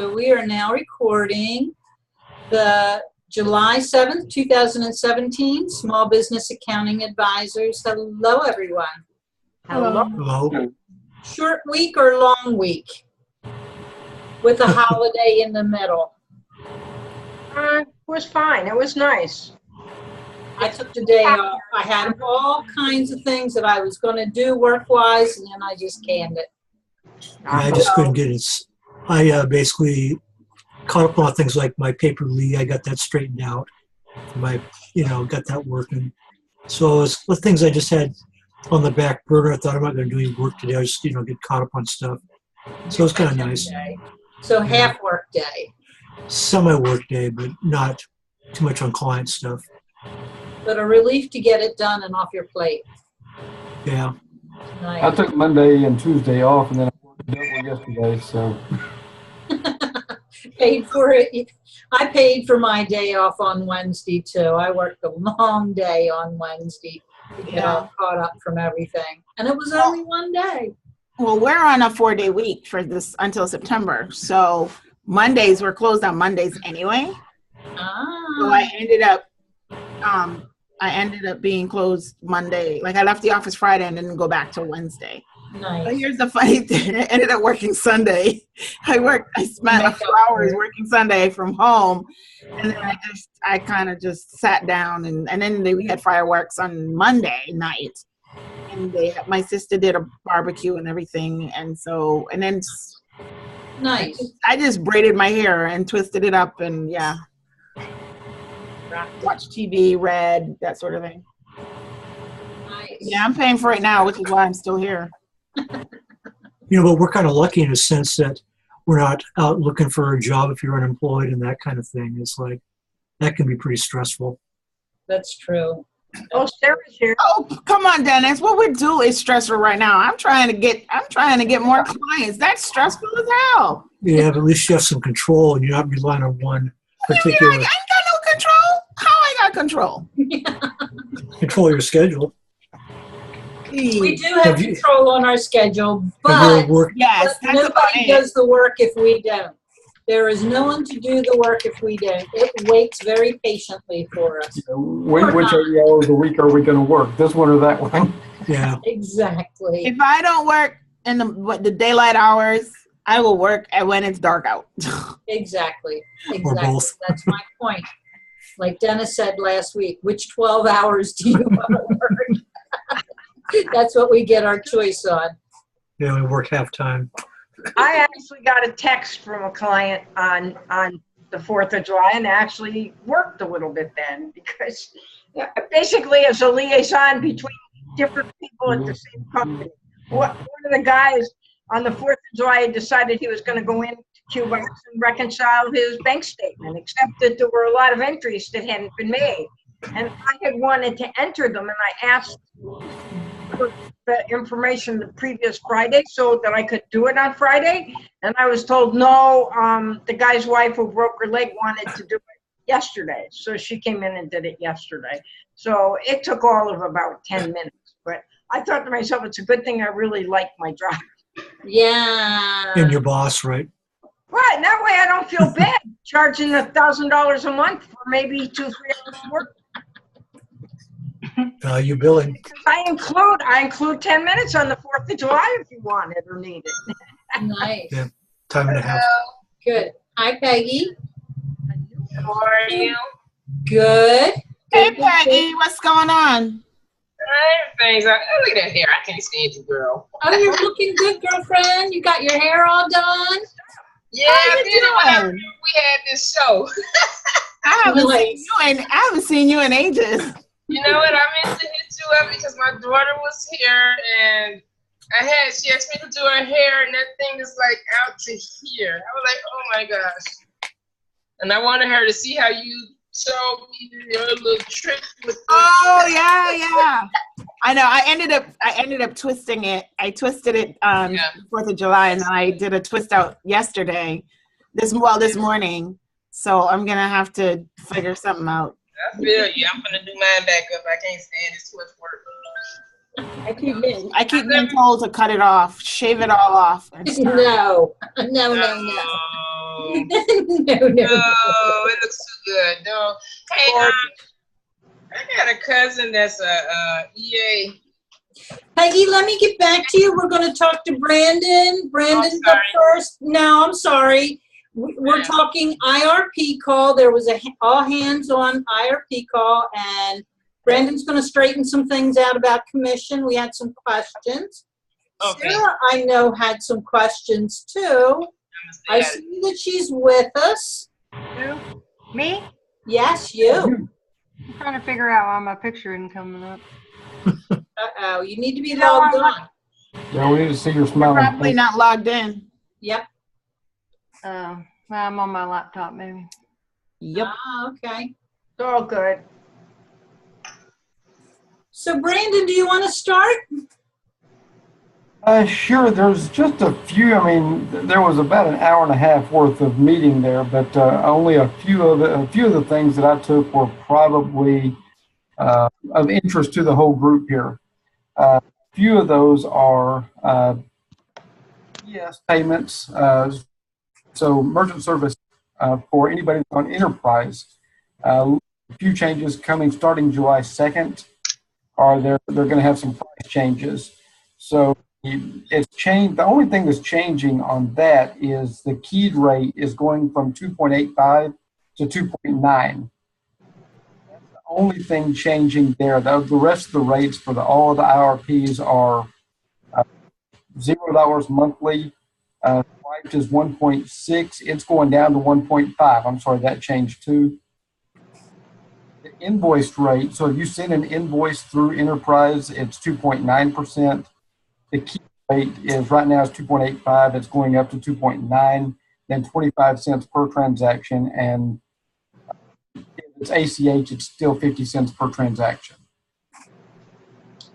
So we are now recording the July 7th, 2017 Small Business Accounting Advisors. Hello, everyone. Hello. Hello. Short week or long week? With a holiday in the middle. It was fine. It was nice. I took the day off. I had all kinds of things that I was going to do work-wise, and then I just canned it. I just couldn't get it. I basically caught up on things like my paper lead. I got that straightened out. Got that working. So it's the things I just had on the back burner. I thought I'm not going to do any work today. I just, get caught up on stuff. So it's kind of nice. So half work day. Semi-work day, but not too much on client stuff. But a relief to get it done and off your plate. Yeah. Nice. I took Monday and Tuesday off, and then I worked double yesterday, so. Paid for it. I paid for my day off on Wednesday, too. I worked a long day on Wednesday to get all caught up from everything. And it was only one day. Well, we're on a 4-day week for this until September. So Mondays, we're closed on Mondays anyway. So I ended up being closed Monday. Like I left the office Friday and didn't go back till Wednesday. Nice. But here's the funny thing. I ended up working Sunday. I spent a few hours working Sunday from home. And then I kind of just sat down and then we had fireworks on Monday night. And my sister did a barbecue and everything. And then Nice. I just braided my hair and twisted it up and watch TV, read, that sort of thing. Nice. Yeah, I'm paying for it now, which is why I'm still here. But we're kind of lucky in a sense that we're not out looking for a job if you're unemployed and that kind of thing. It's like, that can be pretty stressful. That's true. Oh, Sarah's here. Oh, come on, Dennis. What we do is stressful right now. I'm trying to get more clients. That's stressful as hell. Yeah, but at least you have some control and you're not relying on one particular. I ain't got no control. How I got control? Control your schedule. We do have control on our schedule, Have but you worked? Yes, that's about nobody it. does the work if we don't. There is no one to do the work if we don't. It waits very patiently for us. Which 80 hours a week are we going to work? This one or that one? Yeah. Exactly. If I don't work in the daylight hours, I will work when it's dark out. Exactly. Or both. That's my point. Like Dennis said last week, which 12 hours do you want to work? That's what we get our choice on. Yeah, we work half time. I actually got a text from a client on the 4th of July and actually worked a little bit then because basically as a liaison between different people at the same company. One of the guys on the 4th of July decided he was going to go into Cuba and reconcile his bank statement, except that there were a lot of entries that hadn't been made. And I had wanted to enter them, and I asked for the information the previous Friday so that I could do it on Friday. And I was told, no, the guy's wife who broke her leg wanted to do it yesterday. So she came in and did it yesterday. So it took all of about 10 minutes. But I thought to myself, it's a good thing I really like my job. Yeah. And your boss, right? Right, that way I don't feel bad charging $1,000 a month for maybe 2-3 hours of work. You billing. I include 10 minutes on the 4th of July if you want it or need it. Nice. Yeah. Time and a half. Good. Hi, Peggy. How are you? Good. Hey, Peggy, what's going on? Things. Look at that hair. I can't stand you, girl. Oh, you're looking good, girlfriend. You got your hair all done? Yeah, I did it whenever we had this show. I haven't seen you in ages. You know what? I meant to hit you up because my daughter was here and she asked me to do her hair and that thing is like out to here. I was like, oh my gosh. And I wanted her to see how you showed me your little trick with the yeah. I know. I ended up twisting it. I twisted it on 4th of July and I did a twist out yesterday. This morning. So I'm gonna have to figure something out. I feel you. I'm gonna do mine back up. I can't stand it. It's too much work. I keep being told to cut it off, shave it all off. No. No. No, it looks too good. No. Hey, I got a cousin that's a EA. Peggy, let me get back to you. We're going to talk to Brandon. Brandon's up first. No, I'm sorry. We're talking IRP call. There was a all hands on IRP call, and Brandon's going to straighten some things out about commission. We had some questions. Okay. Sarah, I know, had some questions too. I see that she's with us. Who? Me? Yes, you. I'm trying to figure out why my picture isn't coming up. Uh-oh, you need to be logged on. Yeah, we need to see your You're smiling probably face. not logged in. Yep. Well, I'm on my laptop, maybe. Yep. Ah, okay. It's all good. So, Brandon, do you want to start? Sure. There's just a few. I mean, there was about an hour and a half worth of meeting there, but only a few of the things that I took were probably of interest to the whole group here. A few of those are ES payments. So merchant service for anybody that's on enterprise. A few changes coming starting July 2nd. They're going to have some price changes. So it's changed. The only thing that's changing on that is the keyed rate is going from 2.85 to 2.9. That's the only thing changing there. The rest of the rates for all of the IRPs are $0 monthly. Swiped is 1.6. It's going down to 1.5. I'm sorry, that changed too. The invoiced rate. So if you send an invoice through Enterprise, it's 2.9%. The key rate is right now is 2.85. It's going up to 2.9, then 25 cents per transaction. And if it's ACH, it's still 50 cents per transaction.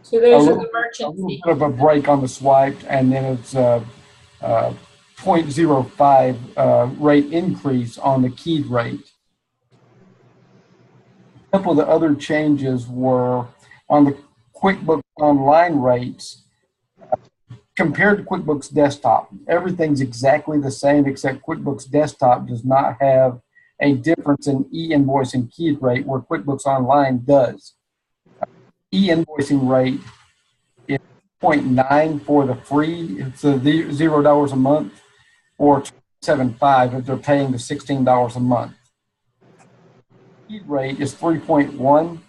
So those are the A merchant little fees. bit of a break on the swiped, and then it's 0.05 rate increase on the keyed rate. A couple of the other changes were on the QuickBooks Online rates. Compared to QuickBooks Desktop, everything's exactly the same except QuickBooks Desktop does not have a difference in e-invoice and keyed rate where QuickBooks Online does. E-invoicing rate is 0.9 for the free, it's $0 a month, or $2.75 if they're paying the $16 a month. Keyed rate is 3.1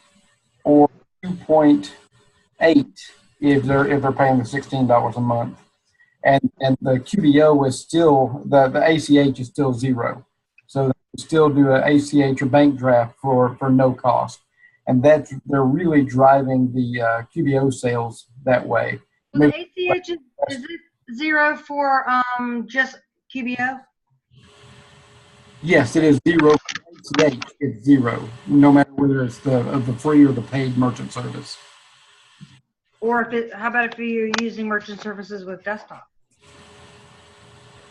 or 2.8 if they're paying the $16 a month, and the QBO is still the ACH is still 0, so they can still do an ACH or bank draft for no cost, and they're really driving the QBO sales that way. Well, the ACH is it 0 for just QBO? Yes, it is 0. For ACH, it's 0, no matter whether it's the free or the paid merchant service. Or how about if you're using merchant services with desktop?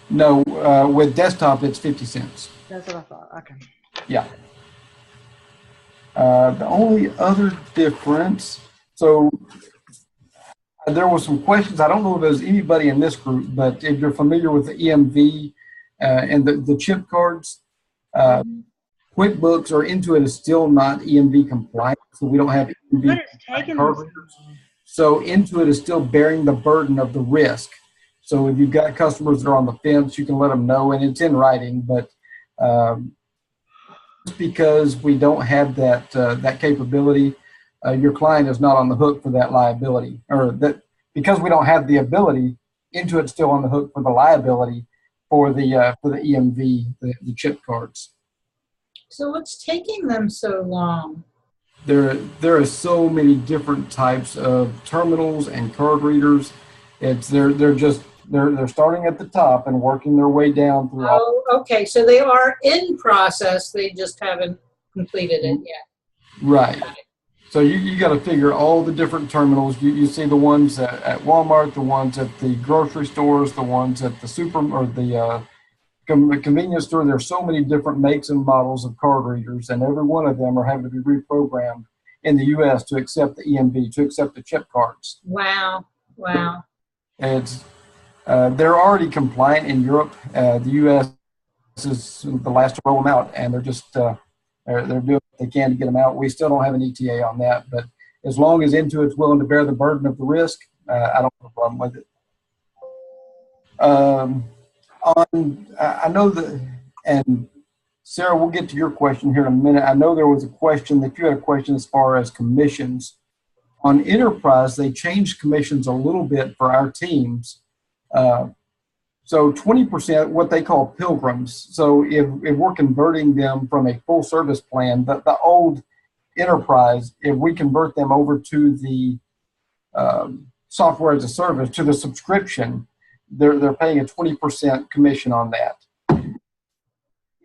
No, with desktop, it's 50 cents. That's what I thought. Okay. Yeah. The only other difference, so there were some questions. I don't know if there's anybody in this group, but if you're familiar with the EMV and the chip cards, QuickBooks or Intuit is still not EMV compliant, so we don't have EMV But it's taken card readers. So Intuit is still bearing the burden of the risk. So if you've got customers that are on the fence, you can let them know, and it's in writing. But just because we don't have that capability, your client is not on the hook for that liability, or that because we don't have the ability, Intuit's still on the hook for the liability for the EMV, the chip cards. So what's taking them so long? There are so many different types of terminals and card readers. They're starting at the top and working their way down through. Oh, okay. So they are in process. They just haven't completed it yet. Right. So you got to figure all the different terminals. You see the ones at Walmart, the ones at the grocery stores, the ones at the the convenience store. There's so many different makes and models of card readers, and every one of them are having to be reprogrammed in the U.S. to accept the EMV, to accept the chip cards. Wow. It's they're already compliant in Europe. The U.S. this is the last to roll them out, and they're just they're doing what they can to get them out. We still don't have an ETA on that, but as long as Intuit's willing to bear the burden of the risk, I don't have a problem with it. I know that, and Sarah, we'll get to your question here in a minute. I know there was a question that you had a question as far as commissions. On Enterprise, they changed commissions a little bit for our teams. So 20%, what they call pilgrims. So if we're converting them from a full service plan, the old Enterprise, if we convert them over to the software as a service, to the subscription, they're paying a 20% commission on that.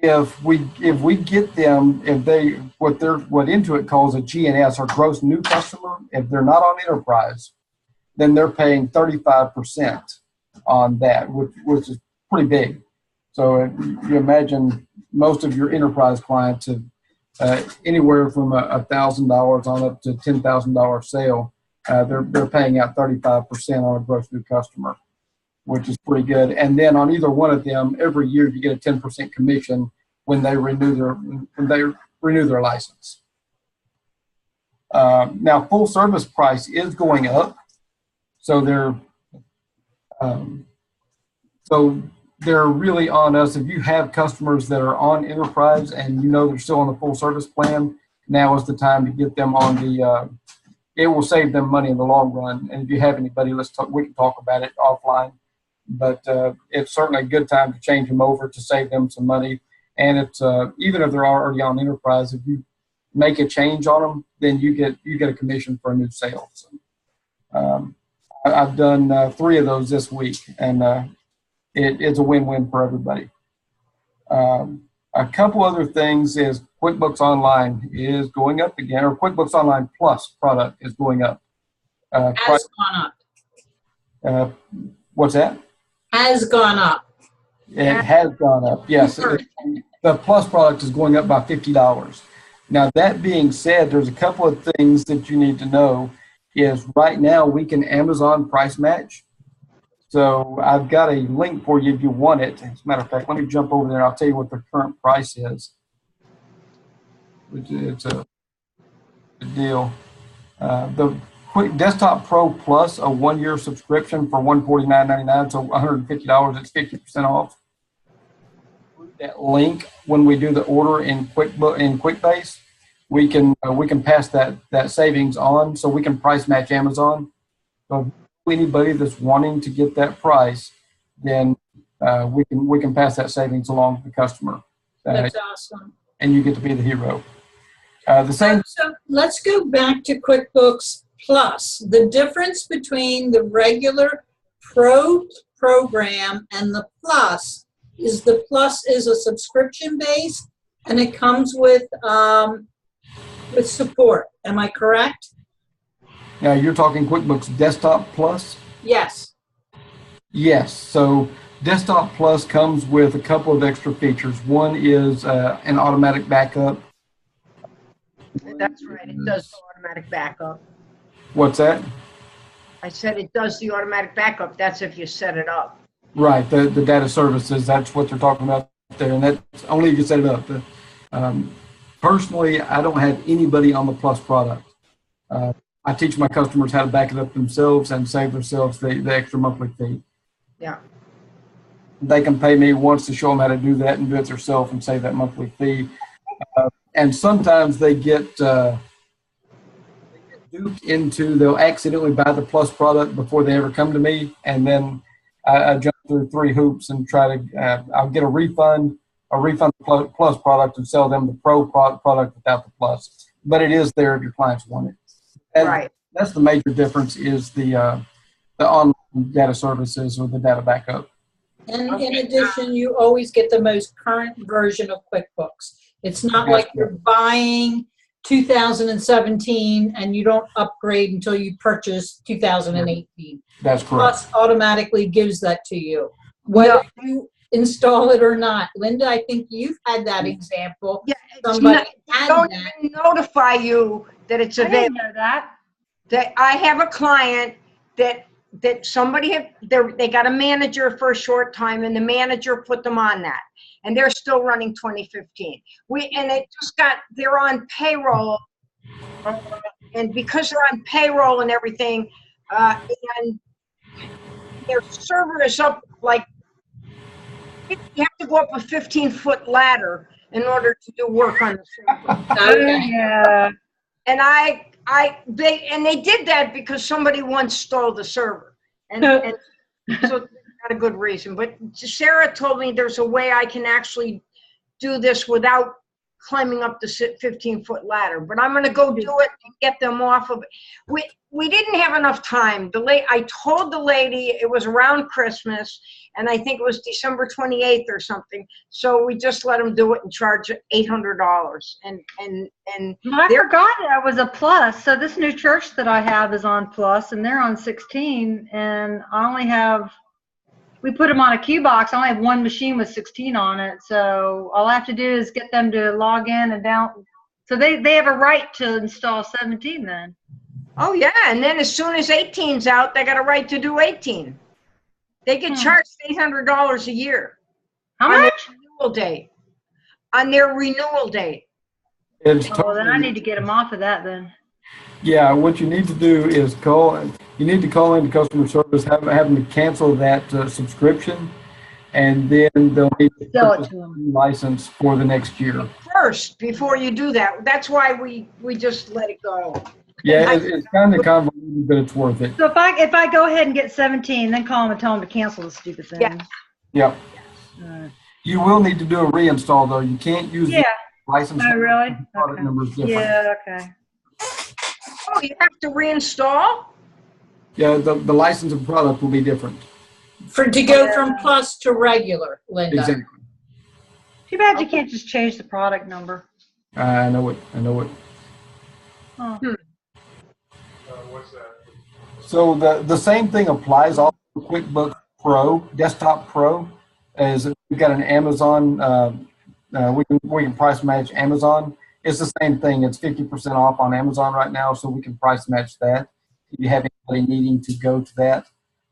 If we get them, what Intuit calls a GNS, or gross new customer, if they're not on Enterprise, then they're paying 35% on that, which is pretty big. So you imagine most of your Enterprise clients have anywhere from $1,000 on up to $10,000 sale. They're paying out 35% on a gross new customer, which is pretty good. And then on either one of them, every year you get a 10% commission when they renew their license. Now, full service price is going up, so they're really on us. If you have customers that are on Enterprise and you know they're still on the full service plan, now is the time to get them on the. It will save them money in the long run. And if you have anybody, we can talk about it offline. But it's certainly a good time to change them over to save them some money. And it's even if they're already on Enterprise, if you make a change on them, then you get a commission for a new sale. So, I've done 3 of those this week, and it's a win-win for everybody. A couple other things is QuickBooks Online is going up again, or QuickBooks Online Plus product is going up. Has gone up. What's that? Has gone up. It has gone up, yes. The Plus product is going up by $50. Now, that being said, there's a couple of things that you need to know. Is right now we can Amazon price match. So I've got a link for you if you want it. As a matter of fact, let me jump over there and I'll tell you what the current price is. It's a good deal. The Quick Desktop Pro Plus, a 1-year subscription for $149.99, so $150, it's 50% off. That link, when we do the order in QuickBase, we can pass that savings on, so we can price match Amazon. So anybody that's wanting to get that price, then we can pass that savings along to the customer. That's awesome. And you get to be the hero. So let's go back to QuickBooks Plus. The difference between the regular Pro program and the Plus is the Plus is a subscription base, and it comes with support. Am I correct? Now you're talking QuickBooks Desktop Plus? Yes. Yes. So Desktop Plus comes with a couple of extra features. One is an automatic backup. That's right. It does the automatic backup. What's that? I said it does the automatic backup. That's if you set it up. Right. The data services, that's what they're talking about there. And that's only if you set it up. Personally, I don't have anybody on the Plus product. I teach my customers how to back it up themselves and save themselves the extra monthly fee. Yeah. They can pay me once to show them how to do that and do it themselves and save that monthly fee. And sometimes they get duped into, they'll accidentally buy the Plus product before they ever come to me. And then I jump through 3 hoops and try to, I'll get a refund the Plus product and sell them the Pro product without the Plus. But it is there if your clients want it. And right. That's the major difference is the online data services or the data backup. And in addition, you always get the most current version of QuickBooks. It's not like you're buying 2017 and you don't upgrade until you purchase 2018. That's correct. Plus automatically gives that to you, whether you install it or not. Linda, I think you've had that example. Yeah, somebody don't even notify you that it's available. I didn't know that. That I have a client that somebody they got a manager for a short time, and the manager put them on that. and they're still running 2015. They're on payroll, and because they're on payroll and everything, and their server is up like, you have to go up a 15-foot ladder in order to do work on the server. Oh, yeah. And they did that because somebody once stole the server, and so that's not a good reason. But Sarah told me there's a way I can actually do this without climbing up the 15-foot ladder. But I'm going to go do it and get them off of it. We didn't have enough time. I told the lady it was around Christmas, and I think it was December 28th or something. So we just let them do it and charge $800. And I forgot that was a Plus. So this new church that I have is on Plus, and they're on 16. And I only have, we put them on a Q box. I only have one machine with 16 on it. So all I have to do is get them to log in and down. So they have a right to install 17 then. Oh yeah, and then as soon as 18's out, they got a right to do 18. They get charged $800 a year. How much? On their renewal date. It's Oh, then I need to get them off of that then. Yeah, what you need to do is you need to call into customer service, have them to cancel that subscription, and then they'll need to Sell it purchase to them. a new license for the next year. First, before you do that. That's why we just let it go. Yeah, it's kind of convoluted, but it's worth it. So if I go ahead and get 17, then call them and tell them to cancel the stupid thing. Yeah. Yep. You will need to do a reinstall, though. You can't use the license. Oh, really? Product Okay. number is different. Yeah, okay. Oh, you have to reinstall? Yeah, the license of product will be different. To go from Plus to regular, Linda. Exactly. Too bad you can't just change the product number. I know it. Oh. What's that? So the same thing applies also to QuickBooks Pro, Desktop Pro, as we've got an Amazon, we can price match Amazon. It's the same thing. It's 50% off on Amazon right now, so we can price match that. If you have anybody needing to go to that,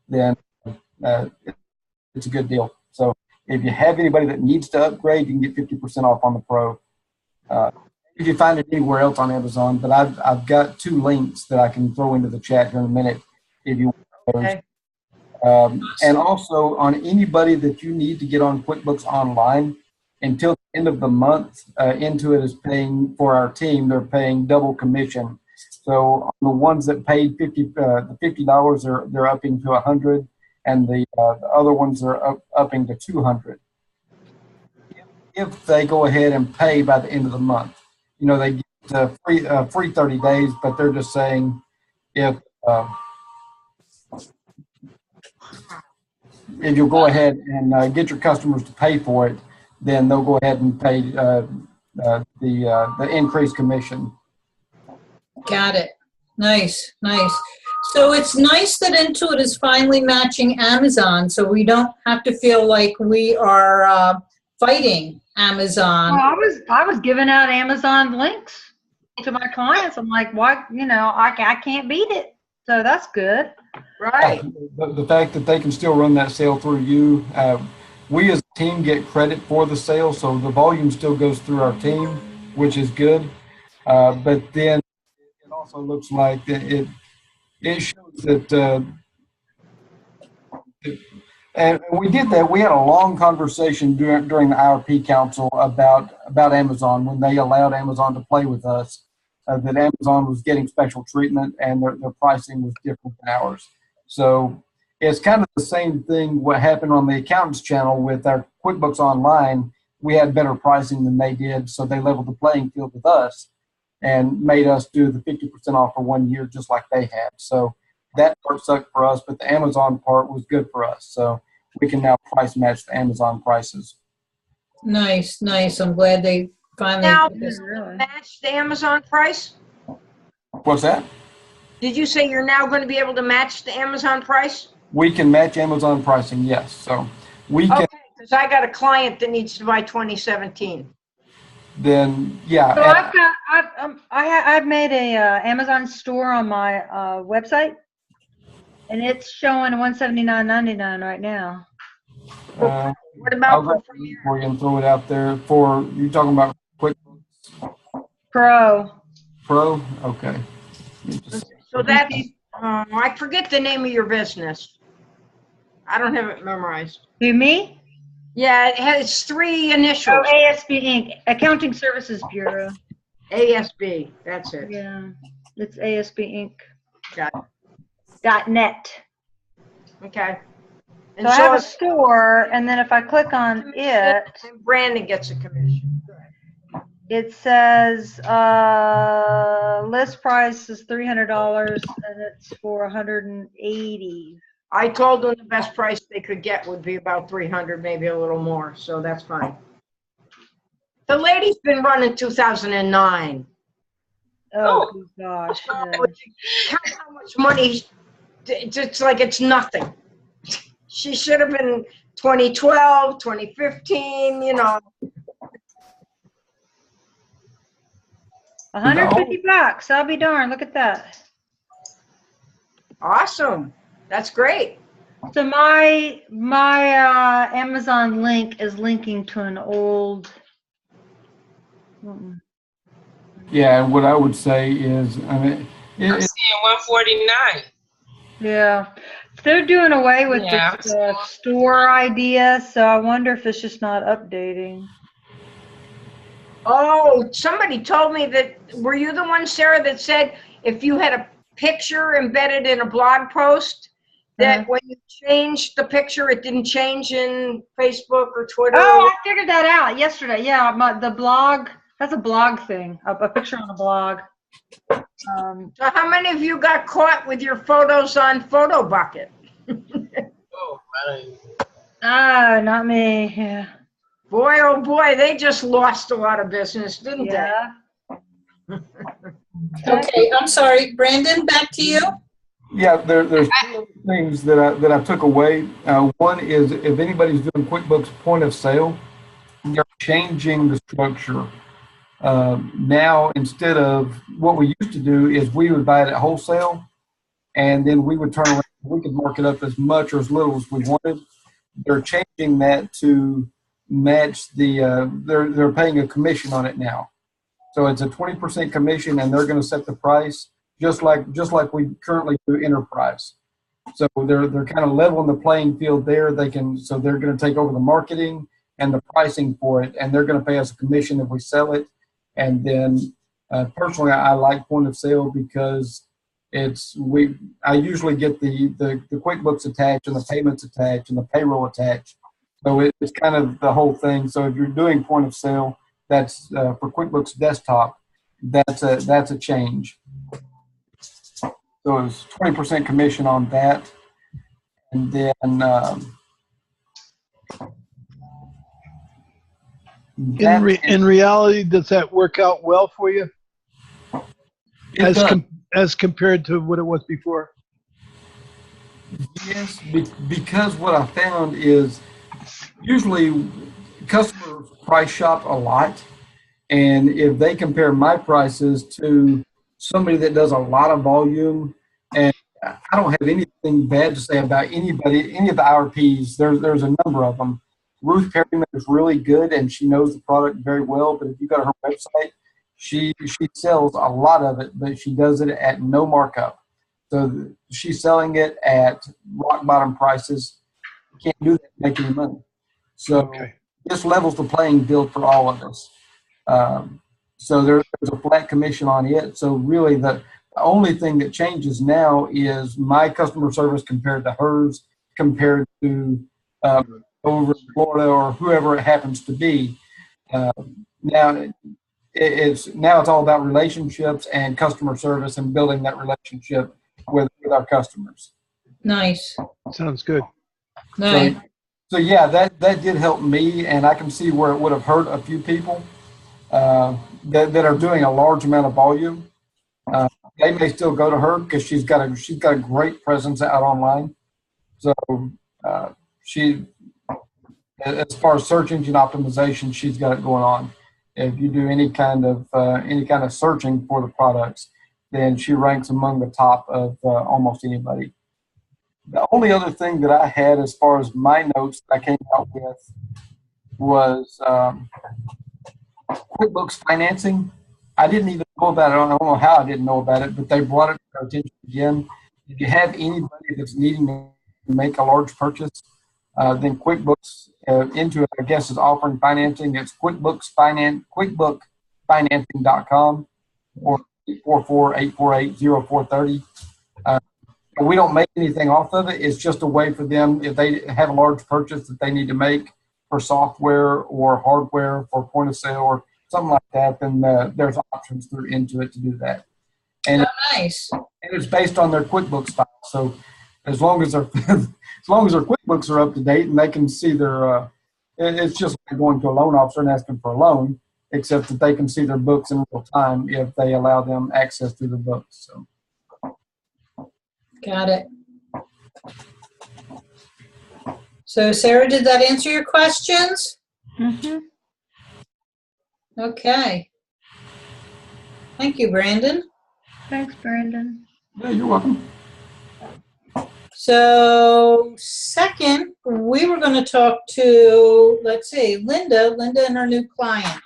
then it's a good deal. So if you have anybody that needs to upgrade, you can get 50% off on the Pro. If you find it anywhere else on Amazon, but I've got 2 links that I can throw into the chat here in a minute if you want those. Okay. And also on anybody that you need to get on QuickBooks Online, until the end of the month, Intuit is paying for our team. They're paying double commission. So on the ones that paid the $50, they're upping to $100, and the other ones are upping to $200. If they go ahead and pay by the end of the month, they get free 30 days, but they're just saying if you'll go ahead and get your customers to pay for it, then they'll go ahead and pay the increased commission. Got it. Nice. So it's nice that Intuit is finally matching Amazon, so we don't have to feel like we are fighting Amazon. Well, I was giving out Amazon links to my clients. I'm like, what? I can't beat it. So that's good. Right. The fact that they can still run that sale through you, we as a team get credit for the sale, so the volume still goes through our team, which is good. But then it also looks like it shows that, and we did that. We had a long conversation during the IRP Council about Amazon when they allowed Amazon to play with us. That Amazon was getting special treatment and their pricing was different than ours. So it's kind of the same thing what happened on the accountants channel with our QuickBooks Online. We had better pricing than they did, so they leveled the playing field with us and made us do the 50% off for 1 year just like they had. So that part sucked for us, but the Amazon part was good for us. So we can now price match the Amazon prices. Nice. I'm glad they finally Now, did this. match the Amazon price? What's that? Did you say you're now going to be able to match the Amazon price? We can match Amazon pricing, yes. So we can. Okay, because I got a client that needs to buy 2017. Then yeah. So I've made a Amazon store on my website, and it's showing $179.99 right now. What I'll about grab for the link for you and throw it out there for, you talking about QuickBooks Pro. Pro? Okay. Let me just- So that's, I forget the name of your business. I don't have it memorized. Who, me? Yeah, it has 3 Oh, initials. ASB Inc., Accounting Services Bureau. ASB, that's it. Yeah, it's ASB Inc. Got .net. it. Okay. And So I have a so store, and then if I click on it, and Brandon gets a commission. it says list price is $300, and it's for $180. I told them the best price they could get would be about 300, maybe a little more, so that's fine. The lady's been running 2009. Oh, good gosh. So Yeah. count how much money, it's like it's nothing. She should have been 2012, 2015, you know. $150. I'll be darned. Look at that. Awesome. That's great. So my Amazon link is linking to an old. Yeah, and what I would say is, I mean, I'm seeing 149. Yeah, they're doing away with Yeah. this store idea, so I wonder if it's just not updating. Oh, somebody told me that, were you the one, Sarah, that said if you had a picture embedded in a blog post, that when you changed the picture, it didn't change in Facebook or Twitter? Oh, I figured that out yesterday. Yeah, the blog, that's a blog thing, a picture on a blog. So how many of you got caught with your photos on Photo Bucket? Oh, right. Oh, not me. Yeah. Boy, oh boy, they just lost a lot of business, didn't Yeah. Okay, I'm sorry. Brandon, back to you. yeah, there's 2 things that I took away. One is if anybody's doing QuickBooks Point of Sale, they're changing the structure. Now, instead of what we used to do is we would buy it at wholesale, and then we would turn around. We could mark it up as much or as little as we wanted. They're changing that to match the. They're paying a commission on it now, so it's a 20% commission, and they're going to set the price just like we currently do Enterprise. So they're kind of leveling the playing field there. They're going to take over the marketing and the pricing for it, and they're going to pay us a commission if we sell it. And then personally, I like Point of Sale because I usually get the QuickBooks attached and the payments attached and the payroll attached. So it's kind of the whole thing. So if you're doing Point of Sale, that's for QuickBooks Desktop, that's a change. So it's 20% commission on that, and then in reality, does that work out well for you as compared to what it was before? Yes, because what I found is usually customers price shop a lot, and if they compare my prices to somebody that does a lot of volume, and I don't have anything bad to say about any of the IRPs. There's a number of them. Ruth Perryman is really good, and she knows the product very well. But if you go to her website, she sells a lot of it, but she does it at no markup. So she's selling it at rock bottom prices. You can't do that to make any money. So this levels the playing field for all of us. So there's a flat commission on it. So really the only thing that changes now is my customer service compared to hers, compared to over in Florida or whoever it happens to be. Now it's all about relationships and customer service and building that relationship with our customers. Nice. Sounds good. Nice. So yeah, that did help me, and I can see where it would have hurt a few people that are doing a large amount of volume. They may still go to her because she's got a great presence out online. So she, as far as search engine optimization, she's got it going on. If you do any kind of searching for the products, then she ranks among the top of almost anybody. The only other thing that I had as far as my notes that I came out with was QuickBooks financing. I didn't even know about it. I don't know how I didn't know about it, but they brought it to our attention again. If you have anybody that's needing to make a large purchase, then QuickBooks Intuit, I guess, is offering financing. It's QuickBookFinancing.com or 844-848-0430. We don't make anything off of it. It's just a way for them, if they have a large purchase that they need to make for software or hardware for point of sale or something like that, then there's options through Intuit to do that. And nice. And it's based on their QuickBooks file. So as long as their QuickBooks are up to date and they can see their, it's just like going to a loan officer and asking for a loan, except that they can see their books in real time if they allow them access to the books. So. Got it. So Sarah, did that answer your questions? Mm-hmm. Okay. Thank you, Brandon. Thanks, Brandon. Yeah, you're welcome. So second, we were going to talk to, let's see, Linda and her new client.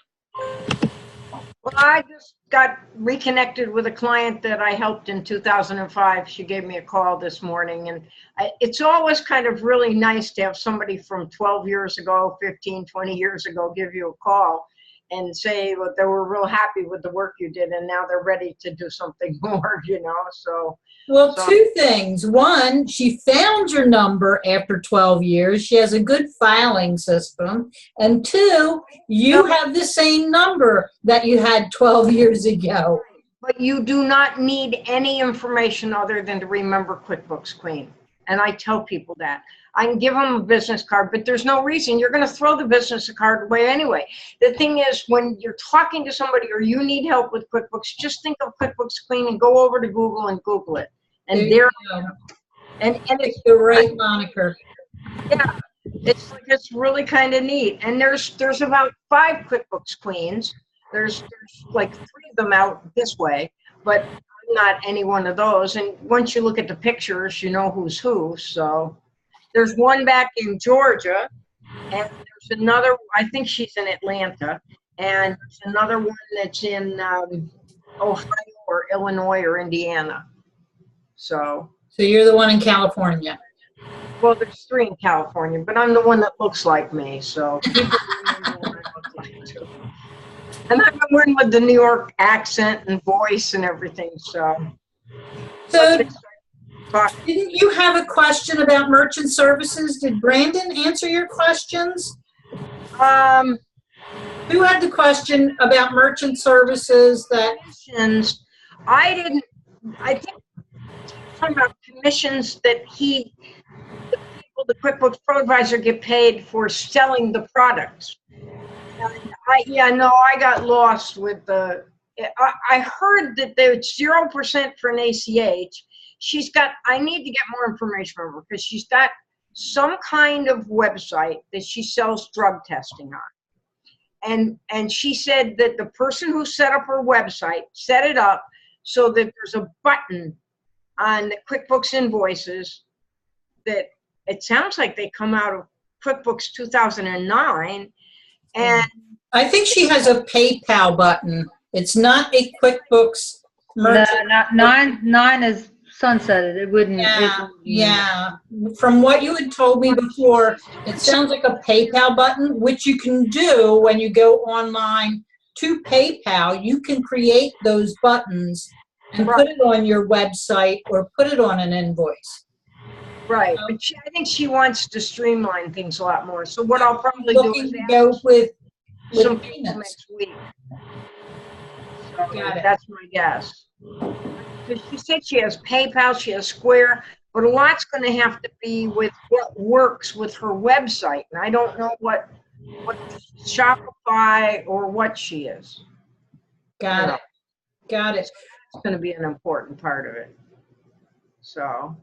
Well, I just got reconnected with a client that I helped in 2005. She gave me a call this morning, and it's always kind of really nice to have somebody from 12 years ago, 15, 20 years ago give you a call and say, well, they were real happy with the work you did, and now they're ready to do something more, you know, so. Well, two things. One, she found your number after 12 years. She has a good filing system. And two, you have the same number that you had 12 years ago. But you do not need any information other than to remember QuickBooks Queen. And I tell people that. I can give them a business card, but there's no reason. You're going to throw the business card away anyway. The thing is, when you're talking to somebody or you need help with QuickBooks, just think of QuickBooks Queen and go over to Google and Google it. And there, and it's the right moniker. Yeah, it's really kind of neat. And there's about 5 QuickBooks Queens. There's like 3 of them out this way, but I'm not any one of those. And once you look at the pictures, you know who's who. So there's one back in Georgia, and there's another, I think she's in Atlanta, and there's another one that's in Ohio or Illinois or Indiana. So you're the one in California. Well, there's 3 in California, but I'm the one that looks like me, so people remember what I look like too. And I'm the one with the New York accent and voice and everything, so. Didn't you have a question about merchant services? Did Brandon answer your questions? Who had the question about merchant services that? I think talking about commissions that the people, the QuickBooks Pro Advisor get paid for selling the products. And I got lost with the, I heard that there's 0% for an ACH. I need to get more information from her because she's got some kind of website that she sells drug testing on. And she said that the person who set up her website set it up so that there's a button on the QuickBooks invoices that it sounds like they come out of QuickBooks 2009. And I think she has a PayPal button. It's not a QuickBooks merchant. No, nine is sunsetted. It wouldn't. Yeah. From what you had told me before, it sounds like a PayPal button, which you can do when you go online to PayPal. You can create those buttons and put it on your website or put it on an invoice. Right, but I think she wants to streamline things a lot more. So what I'll probably do is go with some people next week. So that's my guess. Because she said she has PayPal, she has Square, but a lot's going to have to be with what works with her website, and I don't know what Shopify or what she is. Got it. It's going to be an important part of it. So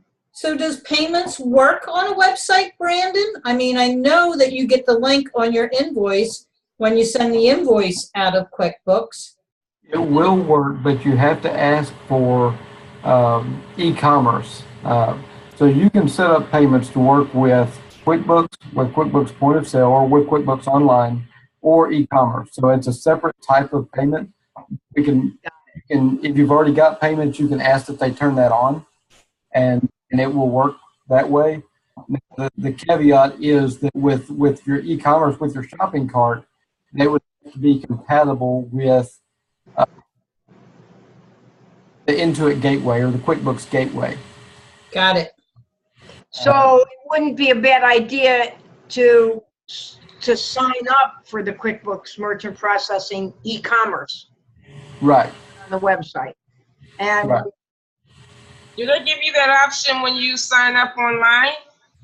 does payments work on a website, Brandon? I mean, I know that you get the link on your invoice when you send the invoice out of QuickBooks. It will work, but you have to ask for e-commerce. So So you can set up payments to work with QuickBooks Point of Sale, or with QuickBooks Online, or e-commerce. So it's a separate type of payment. You can, if you've already got payments, you can ask that they turn that on, and it will work that way. The caveat is that with your e-commerce, with your shopping cart, they would have to be compatible with the Intuit Gateway or the QuickBooks Gateway. Got it. So it wouldn't be a bad idea to sign up for the QuickBooks Merchant Processing e-commerce Right. on the website. And Right. Do they give you that option when you sign up online?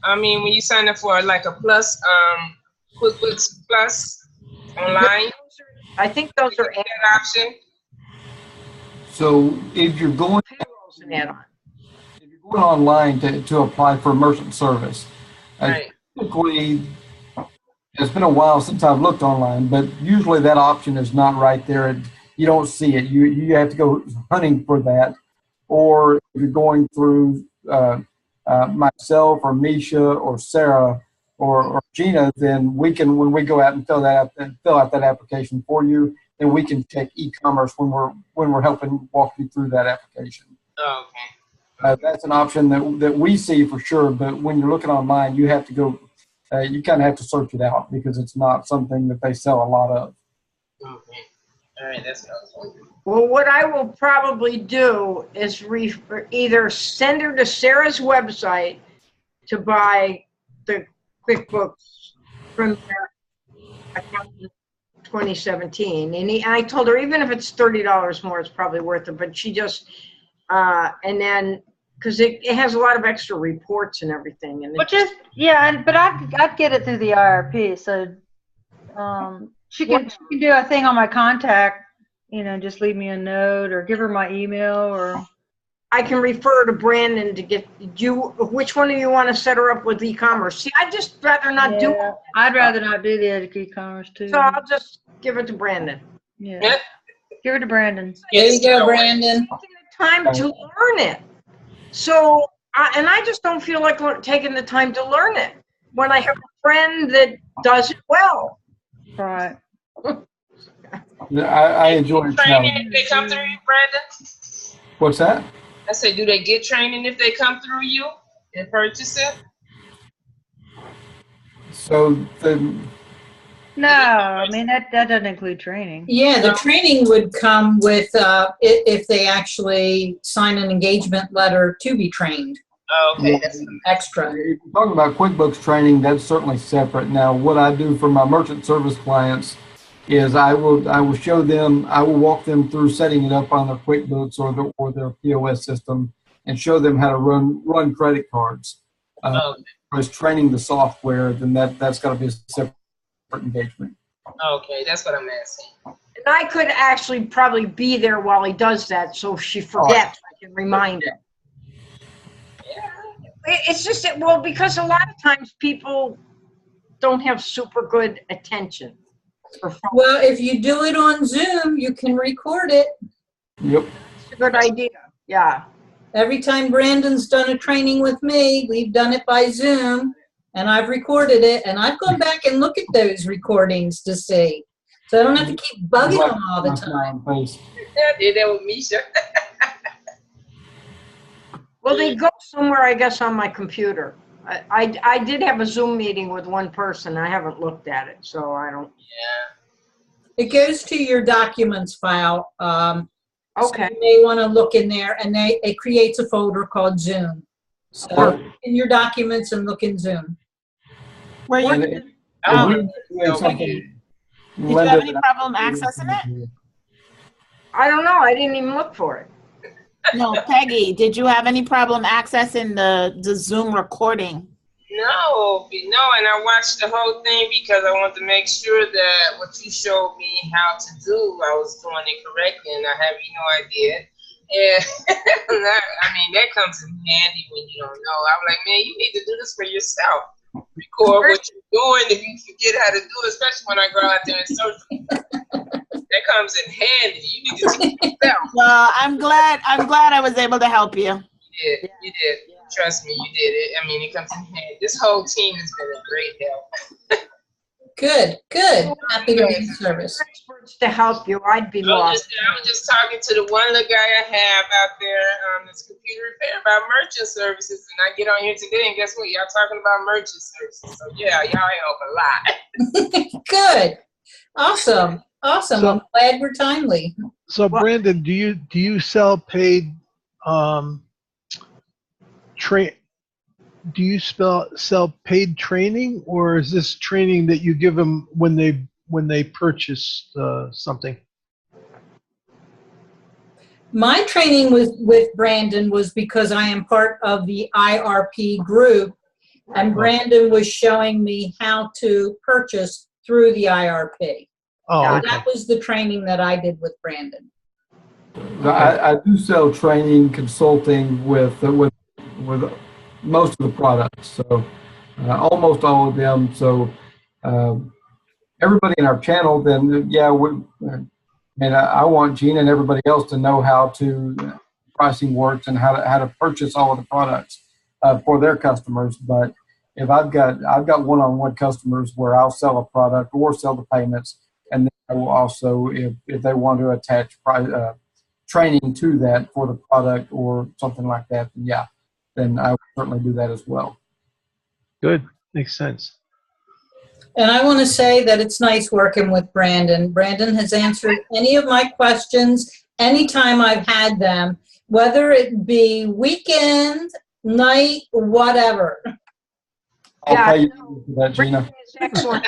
I mean, when you sign up for like a Plus, QuickBooks Plus online? I think those are that option. So if you're going payrolls and add-on. if you're going online to apply for a merchant service, Right. typically, it's been a while since I've looked online, but usually that option is not right there. You don't see it. You have to go hunting for that. Or if you're going through myself or Misha or Sarah or Gina, then we can, when we go out and fill out that application for you, then we can check e-commerce when we're helping walk you through that application. Oh, okay. That's an option that we see for sure, but when you're looking online, you have to go, you kind of have to search it out because it's not something that they sell a lot of. Okay. All right, that's helpful. Well, what I will probably do is either send her to Sarah's website to buy the QuickBooks from their account in 2017. And I told her, even if it's $30 more, it's probably worth it. But she just, and then, because it has a lot of extra reports and everything. And But I'd get it through the IRP. So she can do a thing on my contact, just leave me a note or give her my email, or I can refer to Brandon to get which one of you want to set her up with e-commerce? See, I'd just rather not do it. I'd rather not do the e-commerce too. So I'll just give it to Brandon. Yeah. Give it to Brandon. There you go, Brandon. Taking the time to learn it. So, I just don't feel like taking the time to learn it when I have a friend that does it well. Right. I enjoy training if they come through you, Brandon? What's that? I say, do they get training if they come through you and purchase it? So No, I mean that doesn't include training. Yeah, the training would come with if they actually sign an engagement letter to be trained. Oh, okay. That's Extra. if you're talking about QuickBooks training, that's certainly separate. Now, what I do for my merchant service clients is I will show them, I will walk them through setting it up on their QuickBooks or their POS system and show them how to run credit cards. Whereas training the software, then that's got to be a separate engagement. Okay, that's what I'm asking. And I could actually probably be there while he does that, so if she forgets, I can remind her. It's just that, well, because a lot of times people don't have super good attention. Well, if you do it on Zoom, you can record it. Yep. It's a good idea. Yeah. Every time Brandon's done a training with me, we've done it by Zoom, and I've recorded it, and I've gone back and looked at those recordings to see. So I don't have to keep bugging them all the time. Yeah, did that with Misha. Well, they go somewhere, I guess, on my computer. I did have a Zoom meeting with one person. I haven't looked at it, so I don't. Yeah. It goes to your documents file. Okay. So you may want to look in there, and it creates a folder called Zoom. So in your documents and look in Zoom. Were you, And doing something, did you have any problem accessing it? I don't know. I didn't even look for it. No, Peggy, did you have any problem accessing the Zoom recording? No, and I watched the whole thing because I wanted to make sure that what you showed me how to do, I was doing it correctly, and I have no idea. And I mean, that comes in handy when you don't know. I'm like, man, you need to do this for yourself. Record what you're doing if you forget how to do it, especially when I go out there and search. That comes in handy. You need to teach yourself. Well, I'm glad I was able to help you. You did. trust me, you did it. I mean, it comes in handy. This whole team has been a great help. Good, good. Happy to be of service. Experts to help you. I'd be lost. I was just talking to the one little guy I have out there, this computer repair about merchant services, and I get on here today, and guess what? Y'all talking about merchant services. So yeah, y'all help a lot. Good. Awesome. Awesome. So- I'm glad we're timely. So Brandon, do you sell paid do you sell paid training, or is this training that you give them when they purchase something? My training with Brandon was because I am part of the IRP group, and Brandon was showing me how to purchase through the IRP. Oh, So okay. that was the training that I did with Brandon. I do sell training consulting with most of the products, so almost all of them. So everybody in our channel, then yeah, I want Gina and everybody else to know how to pricing works and how to purchase all of the products for their customers. But if I've got one-on-one customers where I'll sell a product or sell the payments, and then I will also, if they want to attach training to that for the product or something like that, then I will certainly do that as well. Good. Makes sense. And I want to say that it's nice working with Brandon. Brandon has answered any of my questions anytime I've had them, whether it be weekend, night, whatever. I'll pay you for that, Gina. Brandon is excellent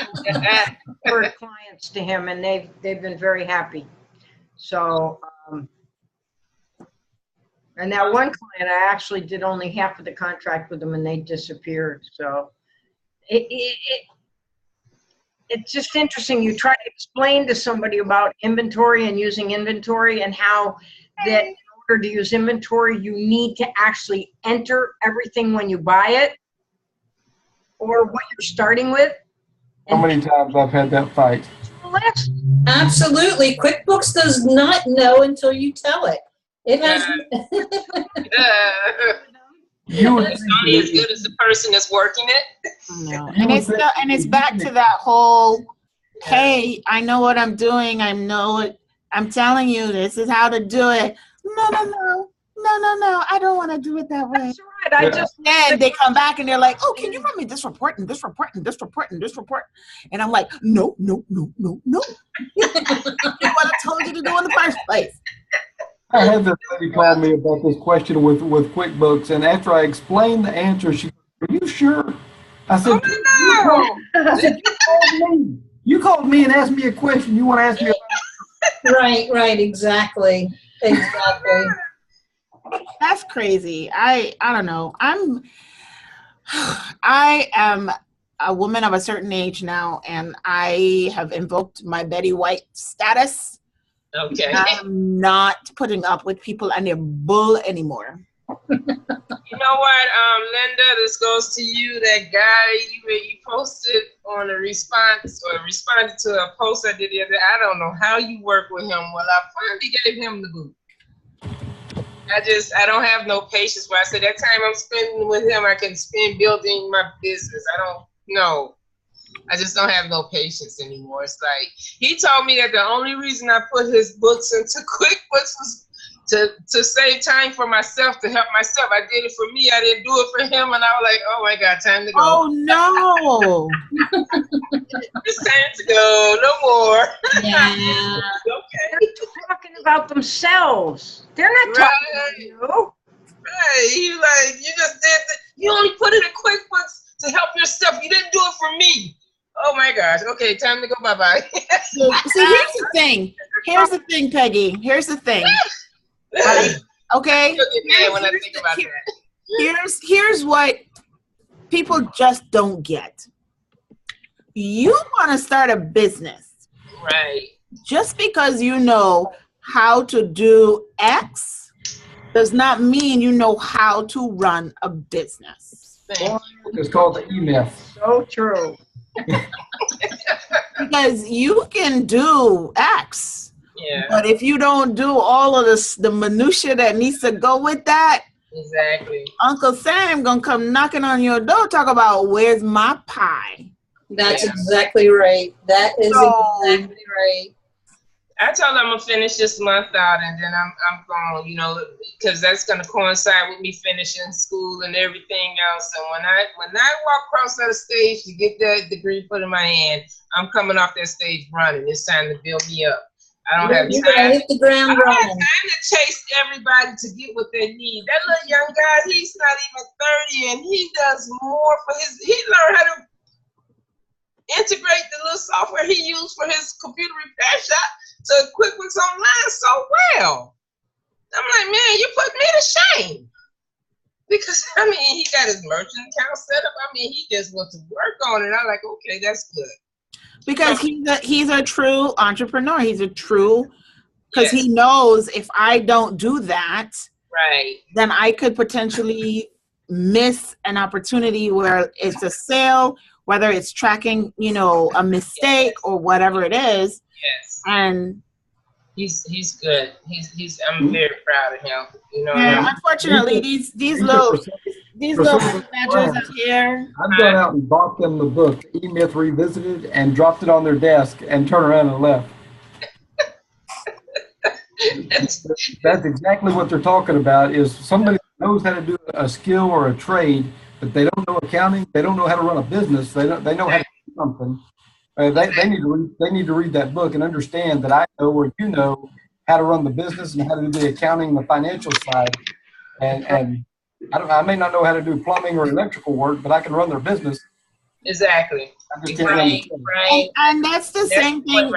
for clients to him, and they've been very happy. So, and that one client, I actually did only half of the contract with them, and they disappeared. So, it's just interesting. You try to explain to somebody about inventory and using inventory, and how that in order to use inventory, you need to actually enter everything when you buy it, or what you're starting with. How many times I've had that fight? Absolutely. QuickBooks does not know until you tell it. It has. It's only as good as the person that's working it. No. And it's back to that whole, hey, I know what I'm doing. I'm telling you, this is how to do it. No, I don't want to do it that way. That's right. And they come back and they're like, oh, can you run me this report and this report and this report and this report? And I'm like, no. What I told you to do in the first place. I had this lady call me about this question with QuickBooks, and after I explained the answer, she said, "Are you sure?" I said, You called me and asked me a question. You want to ask me about Right, exactly. That's crazy. I don't know. I am a woman of a certain age now, and I have invoked my Betty White status. Okay. I'm not putting up with people and their bull anymore. You know what, Linda, this goes to you. That guy you posted on a response, or responded to a post I did the other day. I don't know how you work with him. Well, I finally gave him the boot. I don't have no patience. Where I said that time I'm spending with him, I can spend building my business. I don't know. I just don't have no patience anymore. It's like, he told me that the only reason I put his books into QuickBooks was to save time for myself, to help myself. I did it for me. I didn't do it for him. And I was like, oh my God, time to go. Oh no. It's time to go. No more. Yeah. Okay. They're talking about themselves. They're not talking about you. Right. He like, you just did you only put it in QuickBooks to help yourself. You didn't do it for me. Oh my gosh. Okay, time to go. Bye-bye. So here's the thing. Here's the thing, Peggy. Here's the thing. Right? Okay. When I think about that. Here's what people just don't get. You want to start a business. Right. Just because you know how to do X does not mean you know how to run a business. It's called the E-Myth. So true. Because you can do X. Yeah. But if you don't do all of the minutia that needs to go with that, Exactly. Uncle Sam gonna come knocking on your door, talk about where's my pie. That's Yeah. exactly right. That is exactly right. I told her I'm gonna finish this month out, and then I'm going, you know, because that's gonna coincide with me finishing school and everything else. And when I walk across that stage to get that degree put in my hand, I'm coming off that stage running. It's time to build me up. I don't have You're gonna time. hit the ground I don't have running. time to chase everybody to get what they need. That little young guy, he's not even 30, and he does more for his. He learned how to integrate the little software he used for his computer repair shop to QuickBooks Online so well. I'm like, man, you put me to shame. Because, I mean, he got his merchant account set up. I mean, he just wants to work on it. I'm like, okay, that's good. Because he's a true entrepreneur. He's a true, because Yes. he knows if I don't do that, Right. then I could potentially miss an opportunity where it's a sale, whether it's tracking, you know, a mistake or whatever it is. Yes. And He's good. I'm very proud of him. You know. yeah, unfortunately, these little badgers out here. I've gone out and bought them the book, E-Myth Revisited, and dropped it on their desk and turned around and left. That's exactly what they're talking about, is somebody that knows how to do a skill or a trade, but they don't know accounting, they don't know how to run a business, they know how to do something. They need to read that book and understand that I know, or you know, how to run the business and how to do the accounting and the financial side. And I may not know how to do plumbing or electrical work, but I can run their business. Exactly. I just can't run the business. Right. And that's the same thing.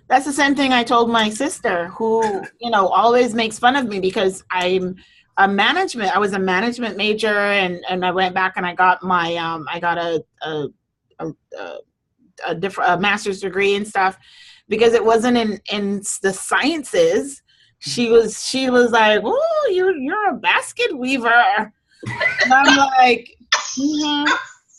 That's the same thing I told my sister, who, you know, always makes fun of me because I was a management major, and I went back and I got my I got a master's degree and stuff, because it wasn't in the sciences. She was like, "Oh, you're a basket weaver," and I'm like,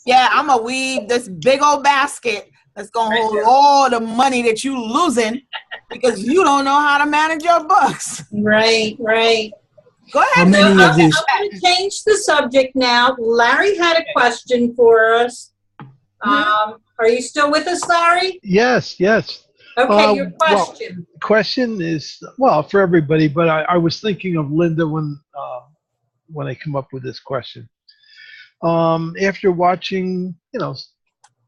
"Yeah, I'm a weave this big old basket that's gonna hold all the money that you losing because you don't know how to manage your books." Right. Go ahead. How many I'm of these? going to change the subject now. Larry had a question for us. Are you still with us, Larry? Yes. Okay, your Well, question. question is, well, for everybody, but I was thinking of Linda when I come up with this question. After watching, you know,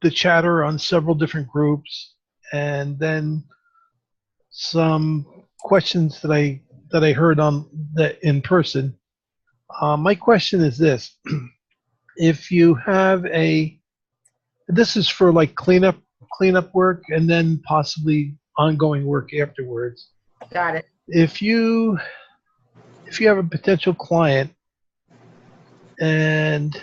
the chatter on several different groups, and then some questions that I heard on in person, my question is this: if you have this is for like cleanup work and then possibly ongoing work afterwards. Got it. If you have a potential client, and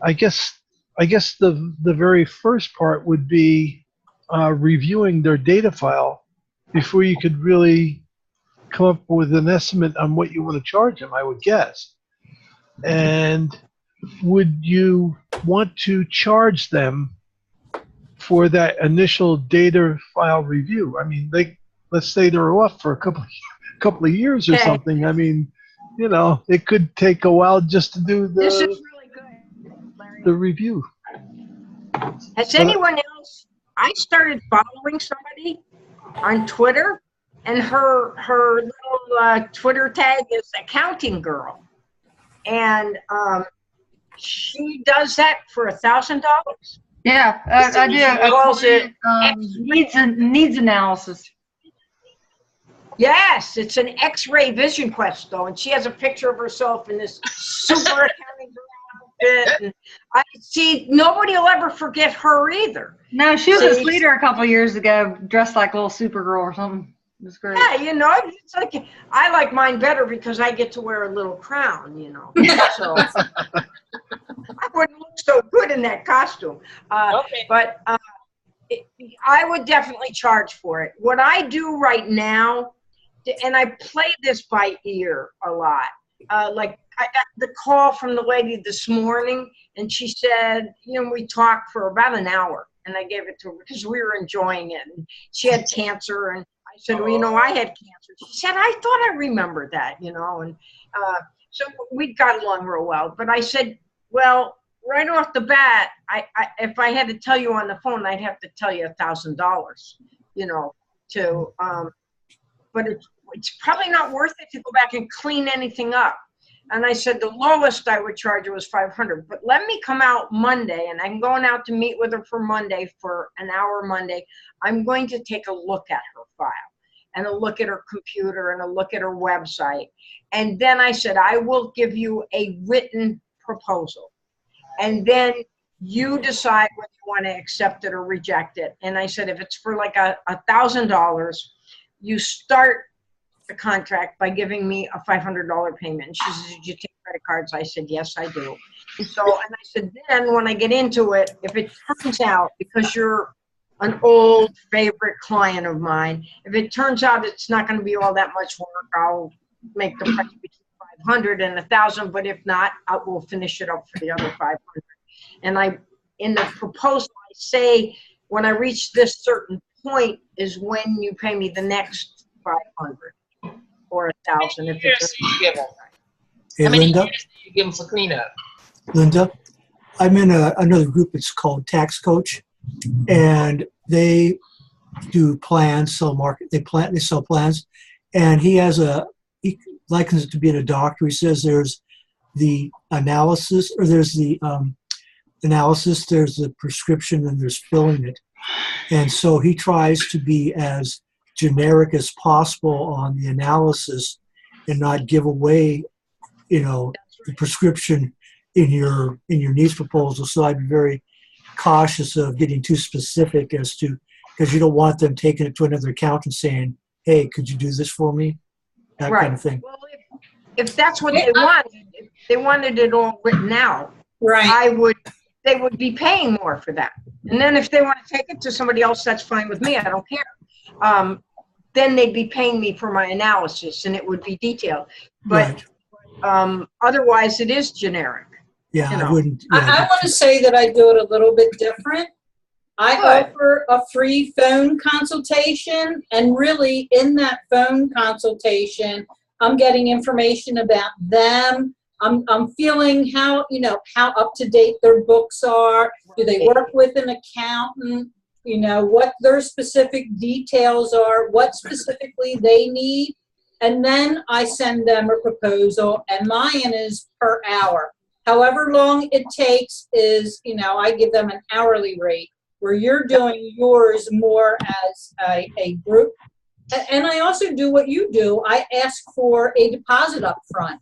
I guess the very first part would be reviewing their data file before you could really come up with an estimate on what you want to charge them, I would guess. And would you want to charge them for that initial data file review? I mean, let's say they're off for a couple of years or something. I mean, you know, it could take a while just to do This is really good, Larry. the review. Has anyone else? I started following somebody on Twitter, and her little Twitter tag is Accounting Girl, and she does that for $1,000. Yeah, I do. She calls it Needs analysis. Yes, it's an X-ray vision quest though, and she has a picture of herself in this super accounting girl outfit. And I see nobody will ever forget her either. No, she was a leader a couple of years ago, dressed like a little Supergirl or something. It was great. Yeah, you know, it's like I like mine better because I get to wear a little crown, you know. So I wouldn't look so good in that costume. But I would definitely charge for it. What I do right now, and I play this by ear a lot. Like I got the call from the lady this morning, and she said, you know, we talked for about an hour, and I gave it to her because we were enjoying it. And she had cancer, and I I said, well, I had cancer. She said, I thought I remembered that, and so we got along real well. But I said, well, right off the bat, if I had to tell you on the phone, I'd have to tell you $1,000, but it's probably not worth it to go back and clean anything up. And I said, the lowest I would charge her was $500, but let me come out Monday, and I'm going out to meet with her for Monday for an hour Monday. I'm going to take a look at her file and a look at her computer and a look at her website. And then I said, I will give you a written proposal. And then you decide whether you want to accept it or reject it. And I said, if it's for like $1,000, you start the contract by giving me a $500 payment. And she says, did you take credit cards? I said, yes, I do. And I said, then when I get into it, if it turns out, because you're an old favorite client of mine, if it turns out it's not going to be all that much work, I'll make the price between $500 and $1,000. But if not, I will finish it up for the other $500. And in the proposal, I say, when I reach this certain point is when you pay me the next $500 or $1,000. If Years do you give them? Hey, How many Linda, years do you give them for cleanup? Linda, I'm in another group. It's called Tax Coach, and they do plans, sell market. They sell plans, and he likens it to being a doctor. He says there's the analysis, or there's the analysis, there's the prescription, and there's filling it. And so he tries to be as generic as possible on the analysis and not give away, the prescription in your needs proposal. So I'd be very cautious of getting too specific because you don't want them taking it to another account and saying, hey, could you do this for me? That kind of thing. Well, if that's what they wanted, if they wanted it all written out, Right. they would be paying more for that. And then if they want to take it to somebody else, that's fine with me. I don't care. Then they'd be paying me for my analysis, and it would be detailed. But otherwise, it is generic. Yeah, I wouldn't. I want to say that I do it a little bit different. I offer a free phone consultation, and really in that phone consultation, I'm getting information about them. I'm feeling how up to date their books are. Do they work with an accountant? What their specific details are, what specifically they need. And then I send them a proposal, and mine is per hour. However long it takes is, I give them an hourly rate, where you're doing yours more as a group. And I also do what you do. I ask for a deposit up front.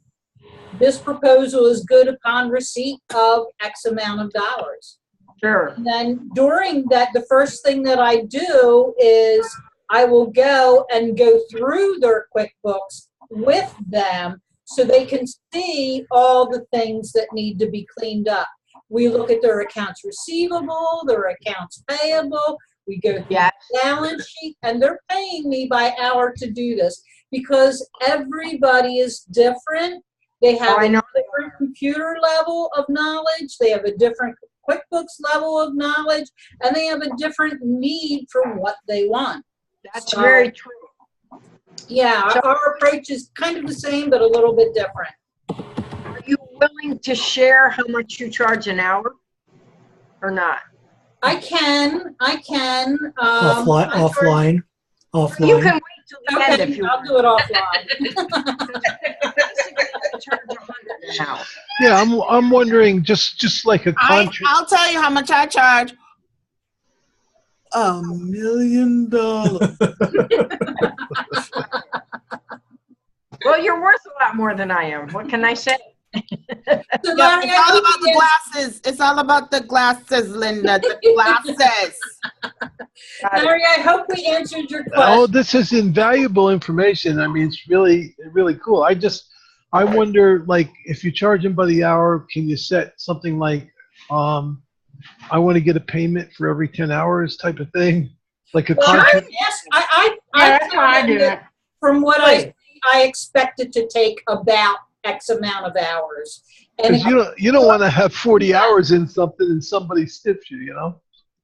This proposal is good upon receipt of X amount of dollars. Sure. And then during that, the first thing that I do is I will go through their QuickBooks with them so they can see all the things that need to be cleaned up. We look at their accounts receivable, their accounts payable. We go through the balance sheet, and they're paying me by hour to do this because everybody is different. They have a different computer level of knowledge. They have a different QuickBooks level of knowledge, and they have a different need for what they want. That's very true. Yeah, our approach is kind of the same, but a little bit different. Are you willing to share how much you charge an hour or not? I can. Offline. You can wait till the end if you I'll want. do it offline. Charge $100 an hour. Yeah, I'm wondering just like a contract. I'll tell you how much I charge. $1 million. Well, you're worth a lot more than I am. What can I say? So Yeah, Larry, it's all about the glasses. It's all about the glasses, Linda. The glasses. Larry, I hope we answered your question. Oh, this is invaluable information. I mean, it's really cool. I wonder, like, if you charge them by the hour, can you set something like, I want to get a payment for every 10 hours type of thing? Like a contract? Yes, that's how I do it. From what I see, I expect it to take about X amount of hours. And Because you don't want to have 40 hours in something and somebody stiffs you,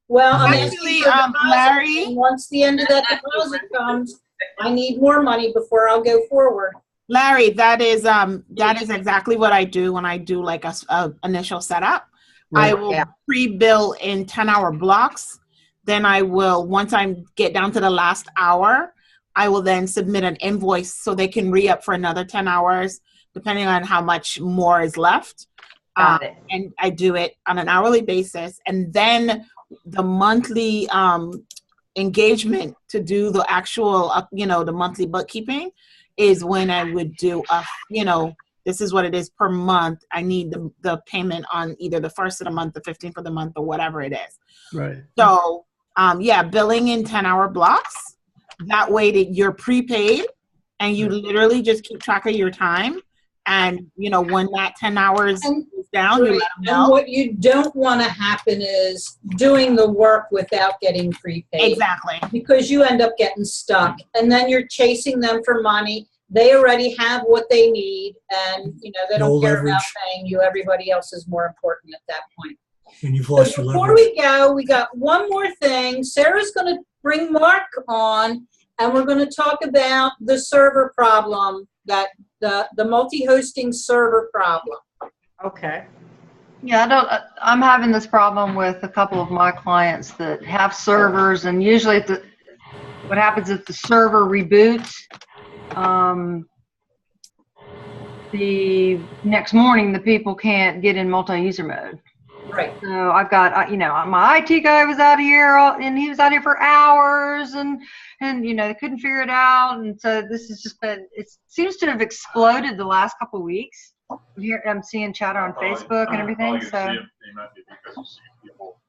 Well, I'm Actually, asking for deposit, Larry. and once the end of that deposit comes, I need more money before I'll go forward. Larry, that is exactly what I do when I do like a initial setup. Right. I will pre-bill in 10-hour blocks. Then I will, once I get down to the last hour, I will then submit an invoice so they can re-up for another 10 hours, depending on how much more is left. Got it. And I do it on an hourly basis. And then the monthly engagement to do the actual, the monthly bookkeeping is when I would do this is what it is per month. I need the payment on either the 1st of the month, the 15th of the month, or whatever it is. Right. So, billing in 10-hour blocks. That way that you're prepaid and you literally just keep track of your time. And, when that 10 hours is down, you let them know. And what you don't want to happen is doing the work without getting prepaid. Exactly. Because you end up getting stuck. And then you're chasing them for money. They already have what they need. And, they don't care about paying you. Everybody else is more important at that point. And you've lost your Before leverage. we go, we got one more thing. Sarah's going to bring Mark on, and we're going to talk about the server problem, that the multi-hosting server problem. Okay. Yeah, I'm having this problem with a couple of my clients that have servers, and usually what happens is the server reboots. The next morning, the people can't get in multi-user mode. Right. So I've got, my IT guy was out here, and he was out here for hours, and they couldn't figure it out. And so this has just been, it seems to have exploded the last couple of weeks. Here I'm seeing chatter on Facebook and everything. So they might be because you see people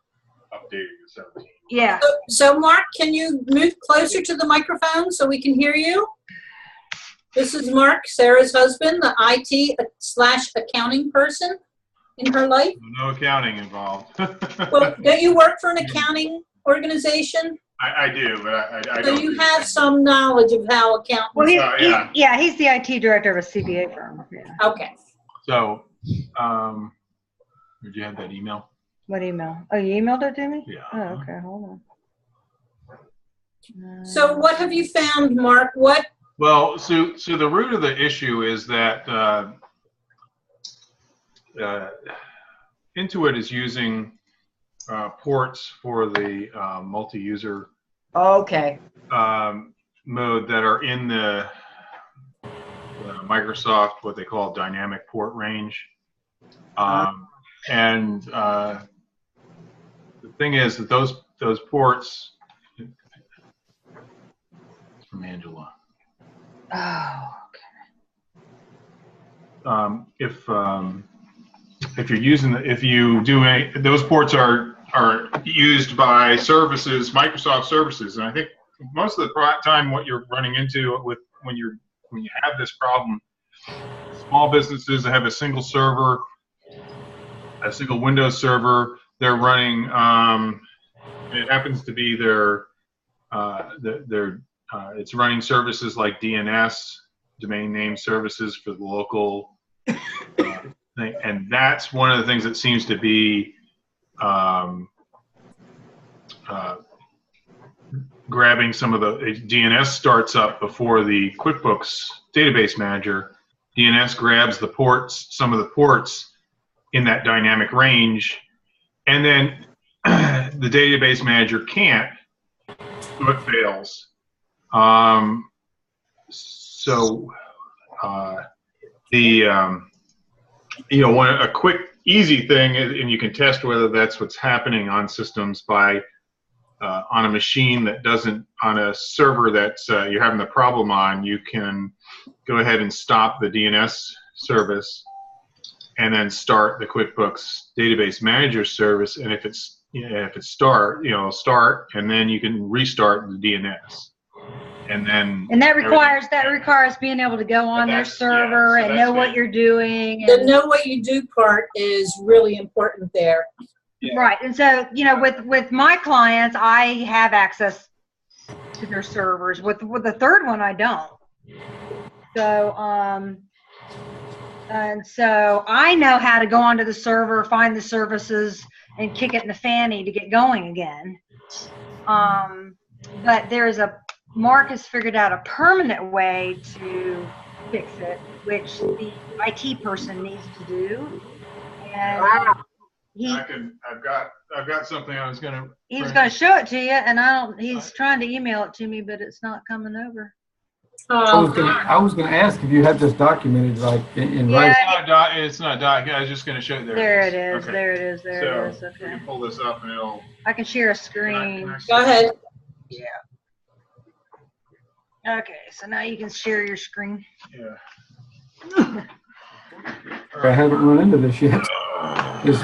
updating the 17. yeah. So Mark, can you move closer to the microphone so we can hear you? This is Mark, Sarah's husband, the IT/accounting person in her life. No accounting involved. Well, don't you work for an accounting organization? I do, but I So don't. you have some knowledge of how accountants. Well, yeah. he's the IT director of a CBA firm. Yeah. Okay. So, did you have that email? What email? Oh, you emailed it to me? Yeah. Oh, okay. Hold on. So what have you found, Mark? What? Well, so the root of the issue is that Intuit is using ports for the multi-user Okay. mode that are in the Microsoft, what they call dynamic port range. And the thing is that those ports, it's from Angela. Oh, If you're using those ports are used by services, Microsoft services, and I think most of the time what you're running into when you have this problem, small businesses that have a single server, a single Windows server, they're running. It happens to be it's running services like DNS, domain name services for the local thing, and that's one of the things that seems to be grabbing some of the DNS starts up before the QuickBooks database manager. DNS grabs the ports, some of the ports in that dynamic range, and then the database manager can't, so it fails. A quick, easy thing, and you can test whether that's what's happening on systems by on a machine that doesn't, on a server that's you're having the problem on, you can go ahead and stop the DNS service and then start the QuickBooks Database Manager service. And if it's start, and then you can restart the DNS. And that requires being able to go on their server and know what you're doing. The know what you do part is really important there. Yeah. Right. And so, with my clients, I have access to their servers. With the third one, I don't. So, and so I know how to go onto the server, find the services, and kick it in the fanny to get going again. But there's a Mark has figured out a permanent way to fix it, which the IT person needs to do. And I've got something I was gonna. he's going to show it to you, and he's trying to email it to me, but it's not coming over. I was gonna ask if you had this documented, like, in writing. It's not doc. I was just gonna show it there. There it is. Okay. There it is. There So, it is. we Okay. can pull this up and it'll. I can share a screen. Go ahead. Yeah. Okay, so now you can share your screen. Yeah. I haven't run into this yet. It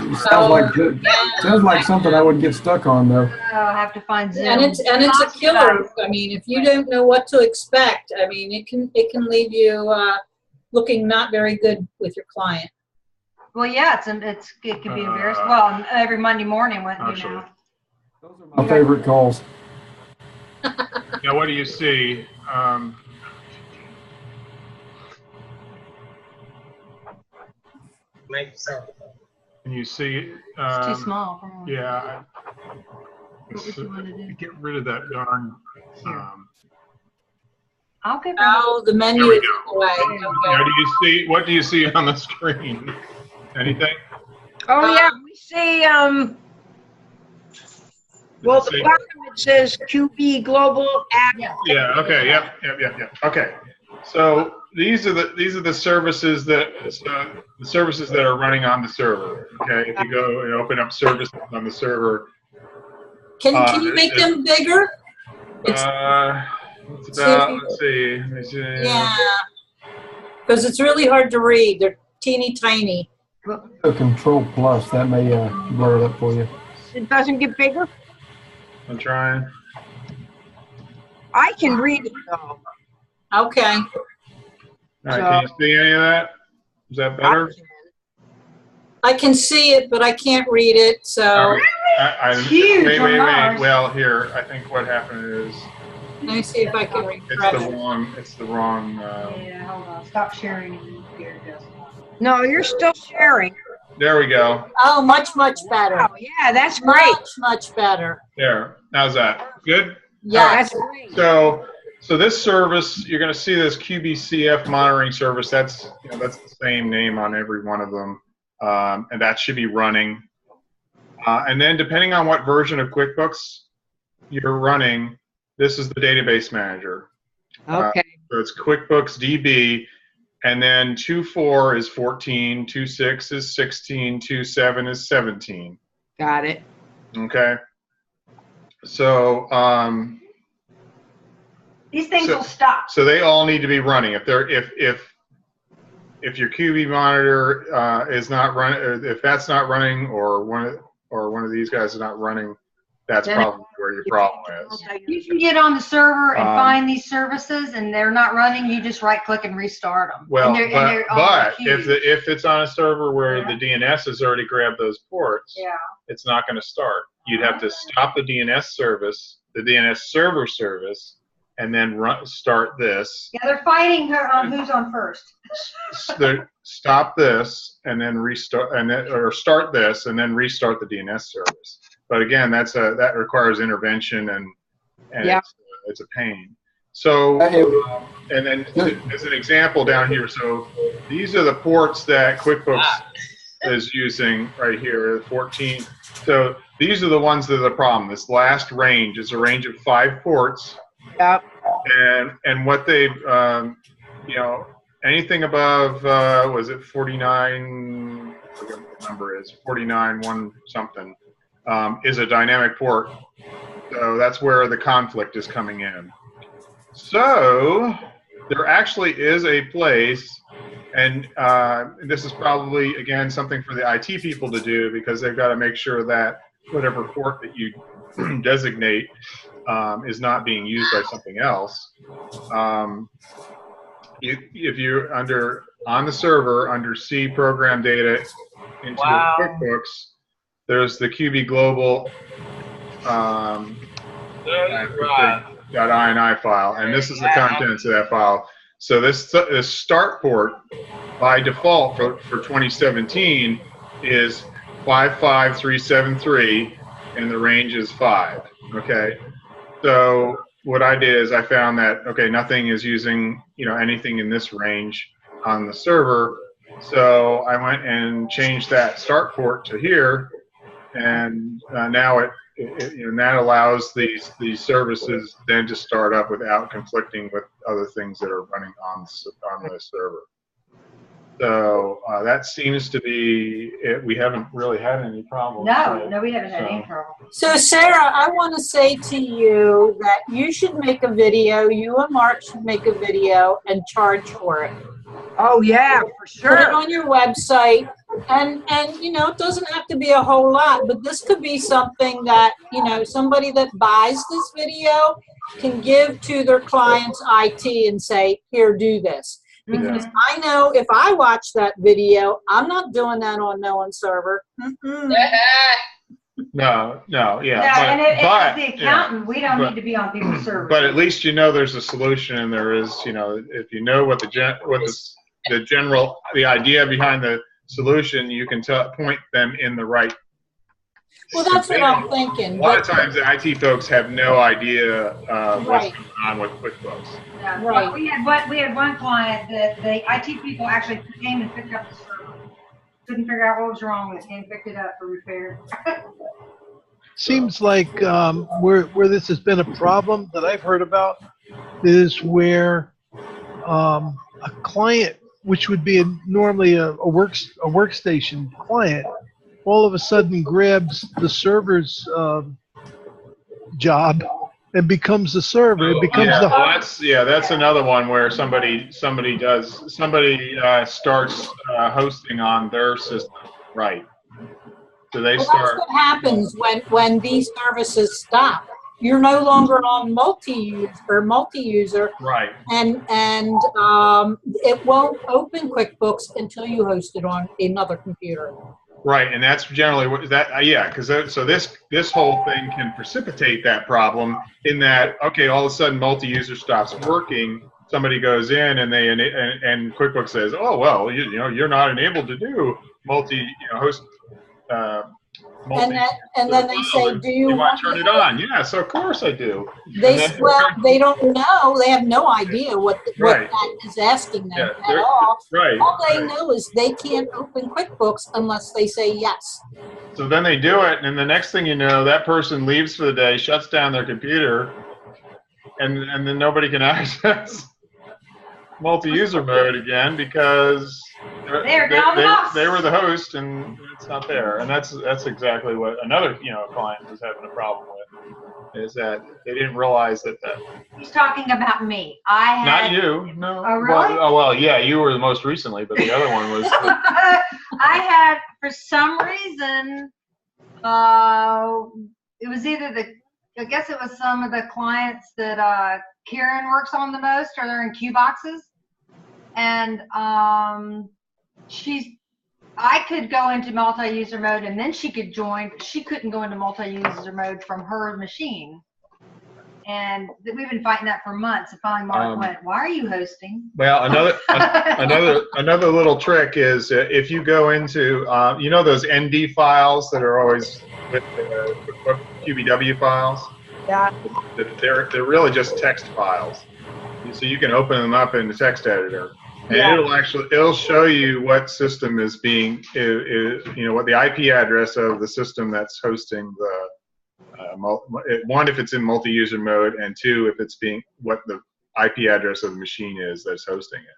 sounds like something I would get stuck on, though. I'll have to find Zoom. And it's a killer. I mean, if you don't know what to expect, I mean, it can leave you looking not very good with your client. Well, yeah, it can be embarrassing. Well, every Monday morning when Those are my favorite calls. Now, what do you see? Can you see? It's too small. Yeah. What would you want to do? Get rid of that darn. I'll get the menu There we is go. away. Now, do you see? What do you see on the screen? Anything? Oh, yeah, we see, well, the bottom it says QB Global App. Yeah. Okay. Yep. Okay. So these are the services that are running on the server. Okay. If you go and open up services on the server. Can you make them bigger? It's about. Let's see. Yeah. Because it's really hard to read. They're teeny tiny. Control plus, that may blow it up for you. It doesn't get bigger? I'm trying. I can read it, though. Okay. All right. Can you see any of that? Is that better? I can see it, but I can't read it. So. Huge. Wait. Well, here, I think what happened is. Let me see if I can refresh. It's the wrong. Yeah, hold on. Stop sharing here. No, you're still sharing. There we go. Oh, much better. Oh, yeah, that's great. Much better. There. How's that? Good? Yes. That's great. So this service, you're going to see this QBCF monitoring service. That's the same name on every one of them, and that should be running. And then depending on what version of QuickBooks you're running, this is the database manager. Okay. So it's QuickBooks DB, and then 2.4 is 14, 2.6 is 16, 2.7 is 17. Got it. Okay. So These things will stop. So they all need to be running. If your QB monitor is not running, if that's not running, or one of these guys is not running, that's probably where your problem is. You can get on the server and find these services, and they're not running. You just right-click and restart them. Well, but if it's on a server where the DNS has already grabbed those ports, it's not going to start. You'd have to stop the DNS service, the DNS server service, and then start this. Yeah, they're fighting her on who's on first. Stop this and then restart, or start this and then restart the DNS service. But again, that requires intervention, and it's a pain. So, and then as an example down here, so these are the ports that QuickBooks is using right here, 14. So these are the ones that are the problem. This last range is a range of 5 ports. Yep. And what they've, anything above, was it 49? I forget what the number is, 49 one something, is a dynamic port. So that's where the conflict is coming in. So there actually is a place, and this is probably, again, something for the IT people to do, because they've got to make sure that whatever port that you designate is not being used by something else. If you're on the server under C program data into QuickBooks, there's the QB Global .ini file, and this is the contents of that file. So this start port by default for 2017 is 55373, and the range is 5. Okay, so what I did is I found that, okay, nothing is using, anything in this range on the server. So I went and changed that start port to here, and now that allows these services then to start up without conflicting with other things that are running on the server. So that seems to be it. We haven't really had any problems. No, we haven't had any problem. So Sarah, I want to say to you that you should make a video, you and Mark should make a video and charge for it. Oh yeah, for Put it sure. on your website, and it doesn't have to be a whole lot, but this could be something that, somebody that buys this video can give to their client's IT and say, here, do this. Because I know if I watch that video, I'm not doing that on no one's server. No, yeah. Yeah, and as the accountant, we don't need to be on people's servers. But at least there's a solution, and there is, if you know what the idea behind the solution, you can point them in the right. Well, that's what I'm thinking. A lot of times the IT folks have no idea what's going on with QuickBooks. Yeah. Right. We had one client that the IT people actually came and picked up the server. Couldn't figure out what was wrong with it, and picked it up for repair. Seems like where this has been a problem that I've heard about is where a client, which would be normally a workstation client, all of a sudden grabs the server's job and becomes the server. It becomes that's another one where somebody starts hosting on their system, right? So they start. That's what happens when these services stop. You're no longer on multi-user, right? And it won't open QuickBooks until you host it on another computer. Right, and that's generally what that. Because so this whole thing can precipitate that problem in that, okay, all of a sudden multi-user stops working. Somebody goes in and and QuickBooks says, oh well, you're not enabled to do host. And then they say, do you want to turn it on? Yes, of course I do. They don't know. They have no idea what that is asking them at all. Right. All they know is they can't open QuickBooks unless they say yes. So then they do it, and the next thing you know, that person leaves for the day, shuts down their computer, and then nobody can access multi-user mode again because they were the host and it's not there. And that's exactly what another client was having a problem with, is that they didn't realize that. He's talking about me. I had. Not you, no. Oh really? Well, yeah, you were the most recently, but the other one was. I had, for some reason, it was either I guess it was some of the clients that Karen works on the most, or they're in queue boxes. And I could go into multi-user mode and then she could join, but she couldn't go into multi-user mode from her machine. And we've been fighting that for months. And finally Mark went, why are you hosting? Well, another little trick is if you go into, those ND files that are always with the QBW files? Yeah. They're really just text files. So you can open them up in the text editor. And it'll show you what system is being, what the IP address of the system that's hosting the, one, if it's in multi-user mode, and two, if it's what the IP address of the machine is that's hosting it.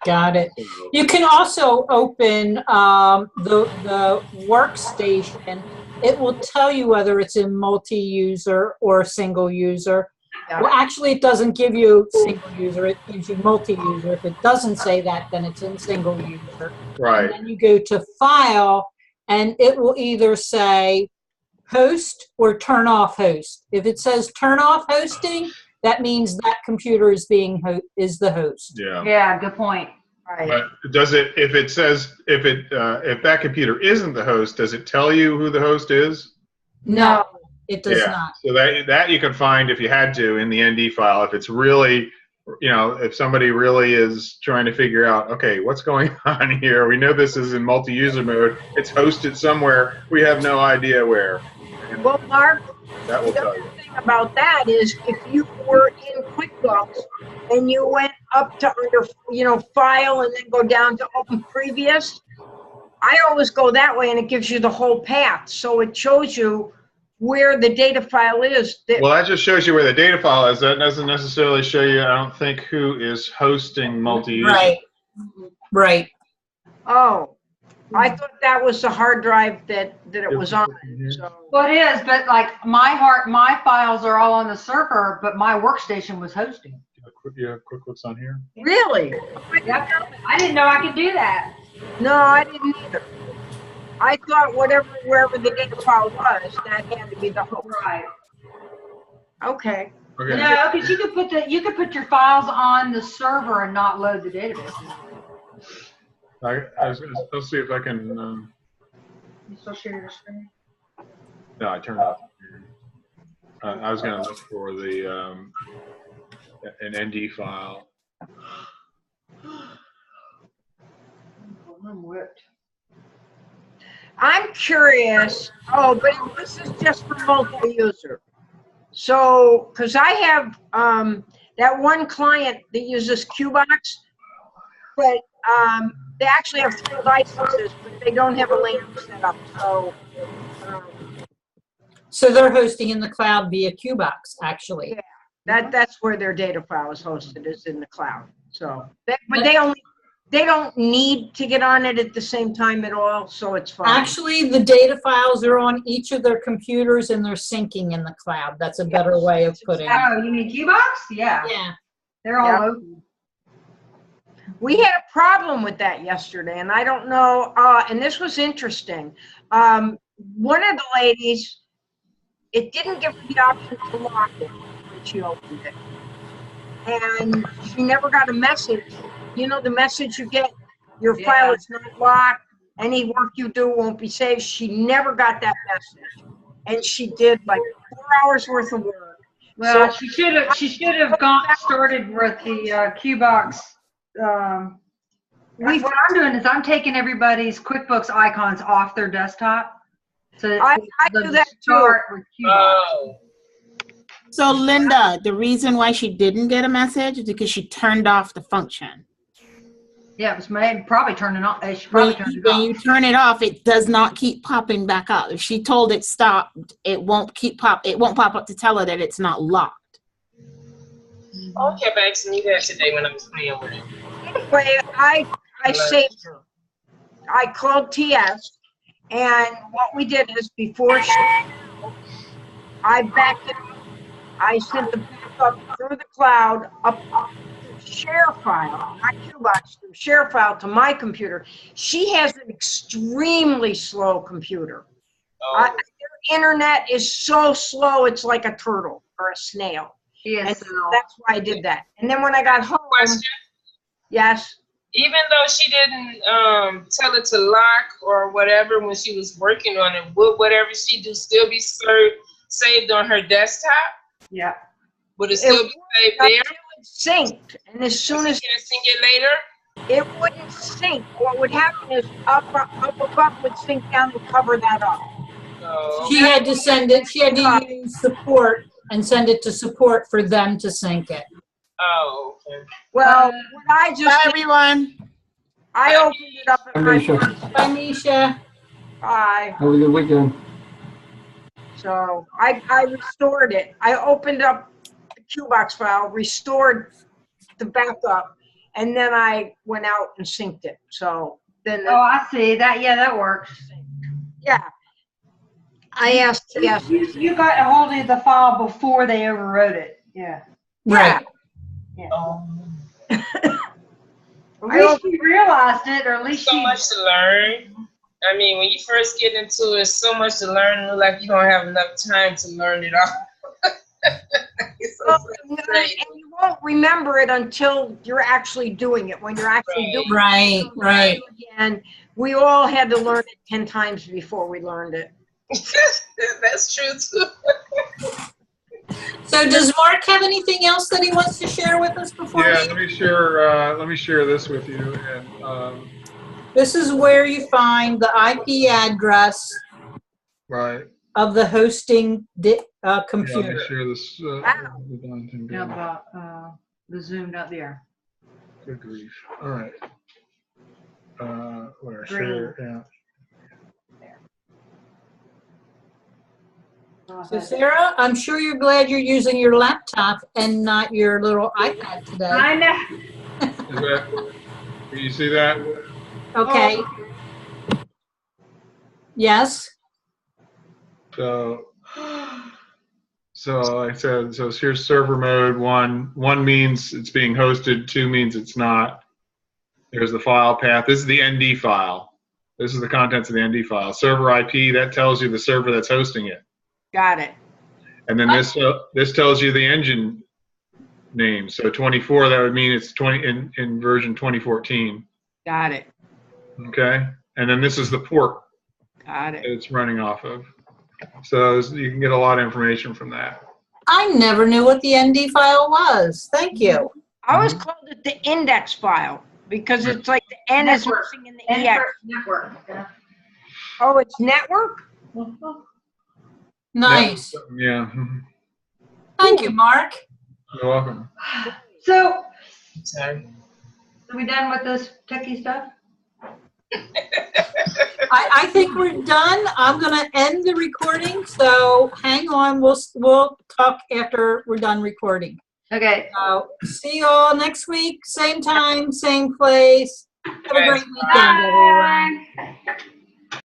Got it. You can also open the workstation. It will tell you whether it's in multi-user or single user. Well, actually, it doesn't give you single user. It gives you multi-user. If it doesn't say that, then it's in single user. Right. And then you go to File, and it will either say Host or Turn Off Host. if it says Turn Off Hosting, that means that computer is is the host. Yeah, good point. Right. But does it? If it says if that computer isn't the host, does it tell you who the host is? No. It does not. So that you can find if you had to in the ND file. If it's really, if somebody really is trying to figure out, okay, what's going on here? We know this is in multi-user mode. It's hosted somewhere. We have no idea where. Well, Mark, that will the tell other you. thing about that is if you were in QuickBooks and you went up to under, file and then go down to open previous, I always go that way and it gives you the whole path. So it shows you where the data file is. Well, that just shows you where the data file is. That doesn't necessarily show you, I don't think, who is hosting multi-user. Right. Right. Oh, I thought that was the hard drive that it was on. So. Well, it is, but like my files are all on the server, but my workstation was hosting. You have QuickBooks on here? Really? Yep. I didn't know I could do that. No, I didn't either. I thought wherever the data file was, that had to be the host. Right. Okay. Okay. No, because you could put your files on the server and not load the database. Let's see if I can. You still share your screen? No, I turned off. I was going to look for the an ND file. I'm whipped. I'm curious. Oh, but this is just for multi-user. So, because I have that one client that uses QBox, but they actually have 3 licenses, but they don't have a LAN set up. So they're hosting in the cloud via QBox, actually. Yeah, that's where their data file is hosted, is in the cloud. So, but they don't need to get on it at the same time at all, so it's fine. Actually, the data files are on each of their computers and they're syncing in the cloud. That's a better way of putting it. Oh, you mean QBox? Yeah. Yeah. They're all open. We had a problem with that yesterday, and I don't know, and this was interesting. One of the ladies, it didn't give her the option to lock it when she opened it. And she never got a message. You know the message you get, your file is not locked, any work you do won't be saved. She never got that message. And she did like 4 hours worth of work. Well, so she should have started with the QBox. What I'm doing is I'm taking everybody's QuickBooks icons off their desktop. So I do that too. With QBox. So Linda, the reason why she didn't get a message is because she turned off the function. Yeah, it was probably turning off. When you turn it off, it does not keep popping back up. If she told it stop, it won't pop up to tell her that it's not locked. I kept asking me that today when I was playing with it. Anyway, I saved her. I called TS, and what we did is before I backed it up, I sent the backup through the cloud up share file, not QBox, through share file to my computer. She has an extremely slow computer. Their internet is so slow, it's like a turtle or a snail. Yes. And that's why I did that. And then when I got home, yes. Even though she didn't tell it to lock or whatever when she was working on it, would whatever she do still be saved on her desktop? Yeah. Would it still be saved there? Synced, and as soon as you can sync it later, it wouldn't sync. What would happen is up above would sync down and cover that up. She had to send it. She had to use support and send it to support for them to sync it. Oh, okay. Well, what I just bye everyone. I opened it up at my Bye, Nisha. Bye. Have a good weekend. So I restored it. I opened up QBox file, restored the backup, and then I went out and synced it. So then. I see that. Yeah, that works. Yeah. I asked. Yes. You got a hold of the file before they overwrote it. Yeah. Right. Yeah. At least she realized it, or at least so much to learn. I mean, when you first get into it, so much to learn. Like you don't have enough time to learn it all. And you won't remember it until you're actually doing it. When you're actually doing it. Right. And we all had to learn it 10 times before we learned it. That's true too. So does Mark have anything else that he wants to share with us before? Yeah, let me share this with you. And this is where you find the IP address. right. of the hosting Yeah, let computer. me share this. Wow. Now about the Zoom not there. Good grief. All right. Where? Green. Share. Yeah. So Sarah, I'm sure you're glad you're using your laptop and not your little iPad today. I know. Is that? Do you see that? Okay. Yes. So I said, so here's server mode. One means it's being hosted. 2 means it's not. There's the file path. This is the ND file. This is the contents of the ND file. Server IP, that tells you the server that's hosting it. Got it. And then this tells you the engine name. So 24, that would mean it's 20 in version 2014. Got it. Okay. And then this is the port Got it. that it's running off of. So you can get a lot of information from that. I never knew what the ND file was. Thank you. I always called it the index file because it's like the N is missing in the EX. Network. Oh, it's network? Nice. Yeah. Thank you, Mark. You're welcome. So, Sorry. are we done with this techie stuff? I think we're done. I'm going to end the recording. So hang on. We'll talk after we're done recording. Okay. See you all next week. Same time, same place. Have a great weekend, everyone. Bye.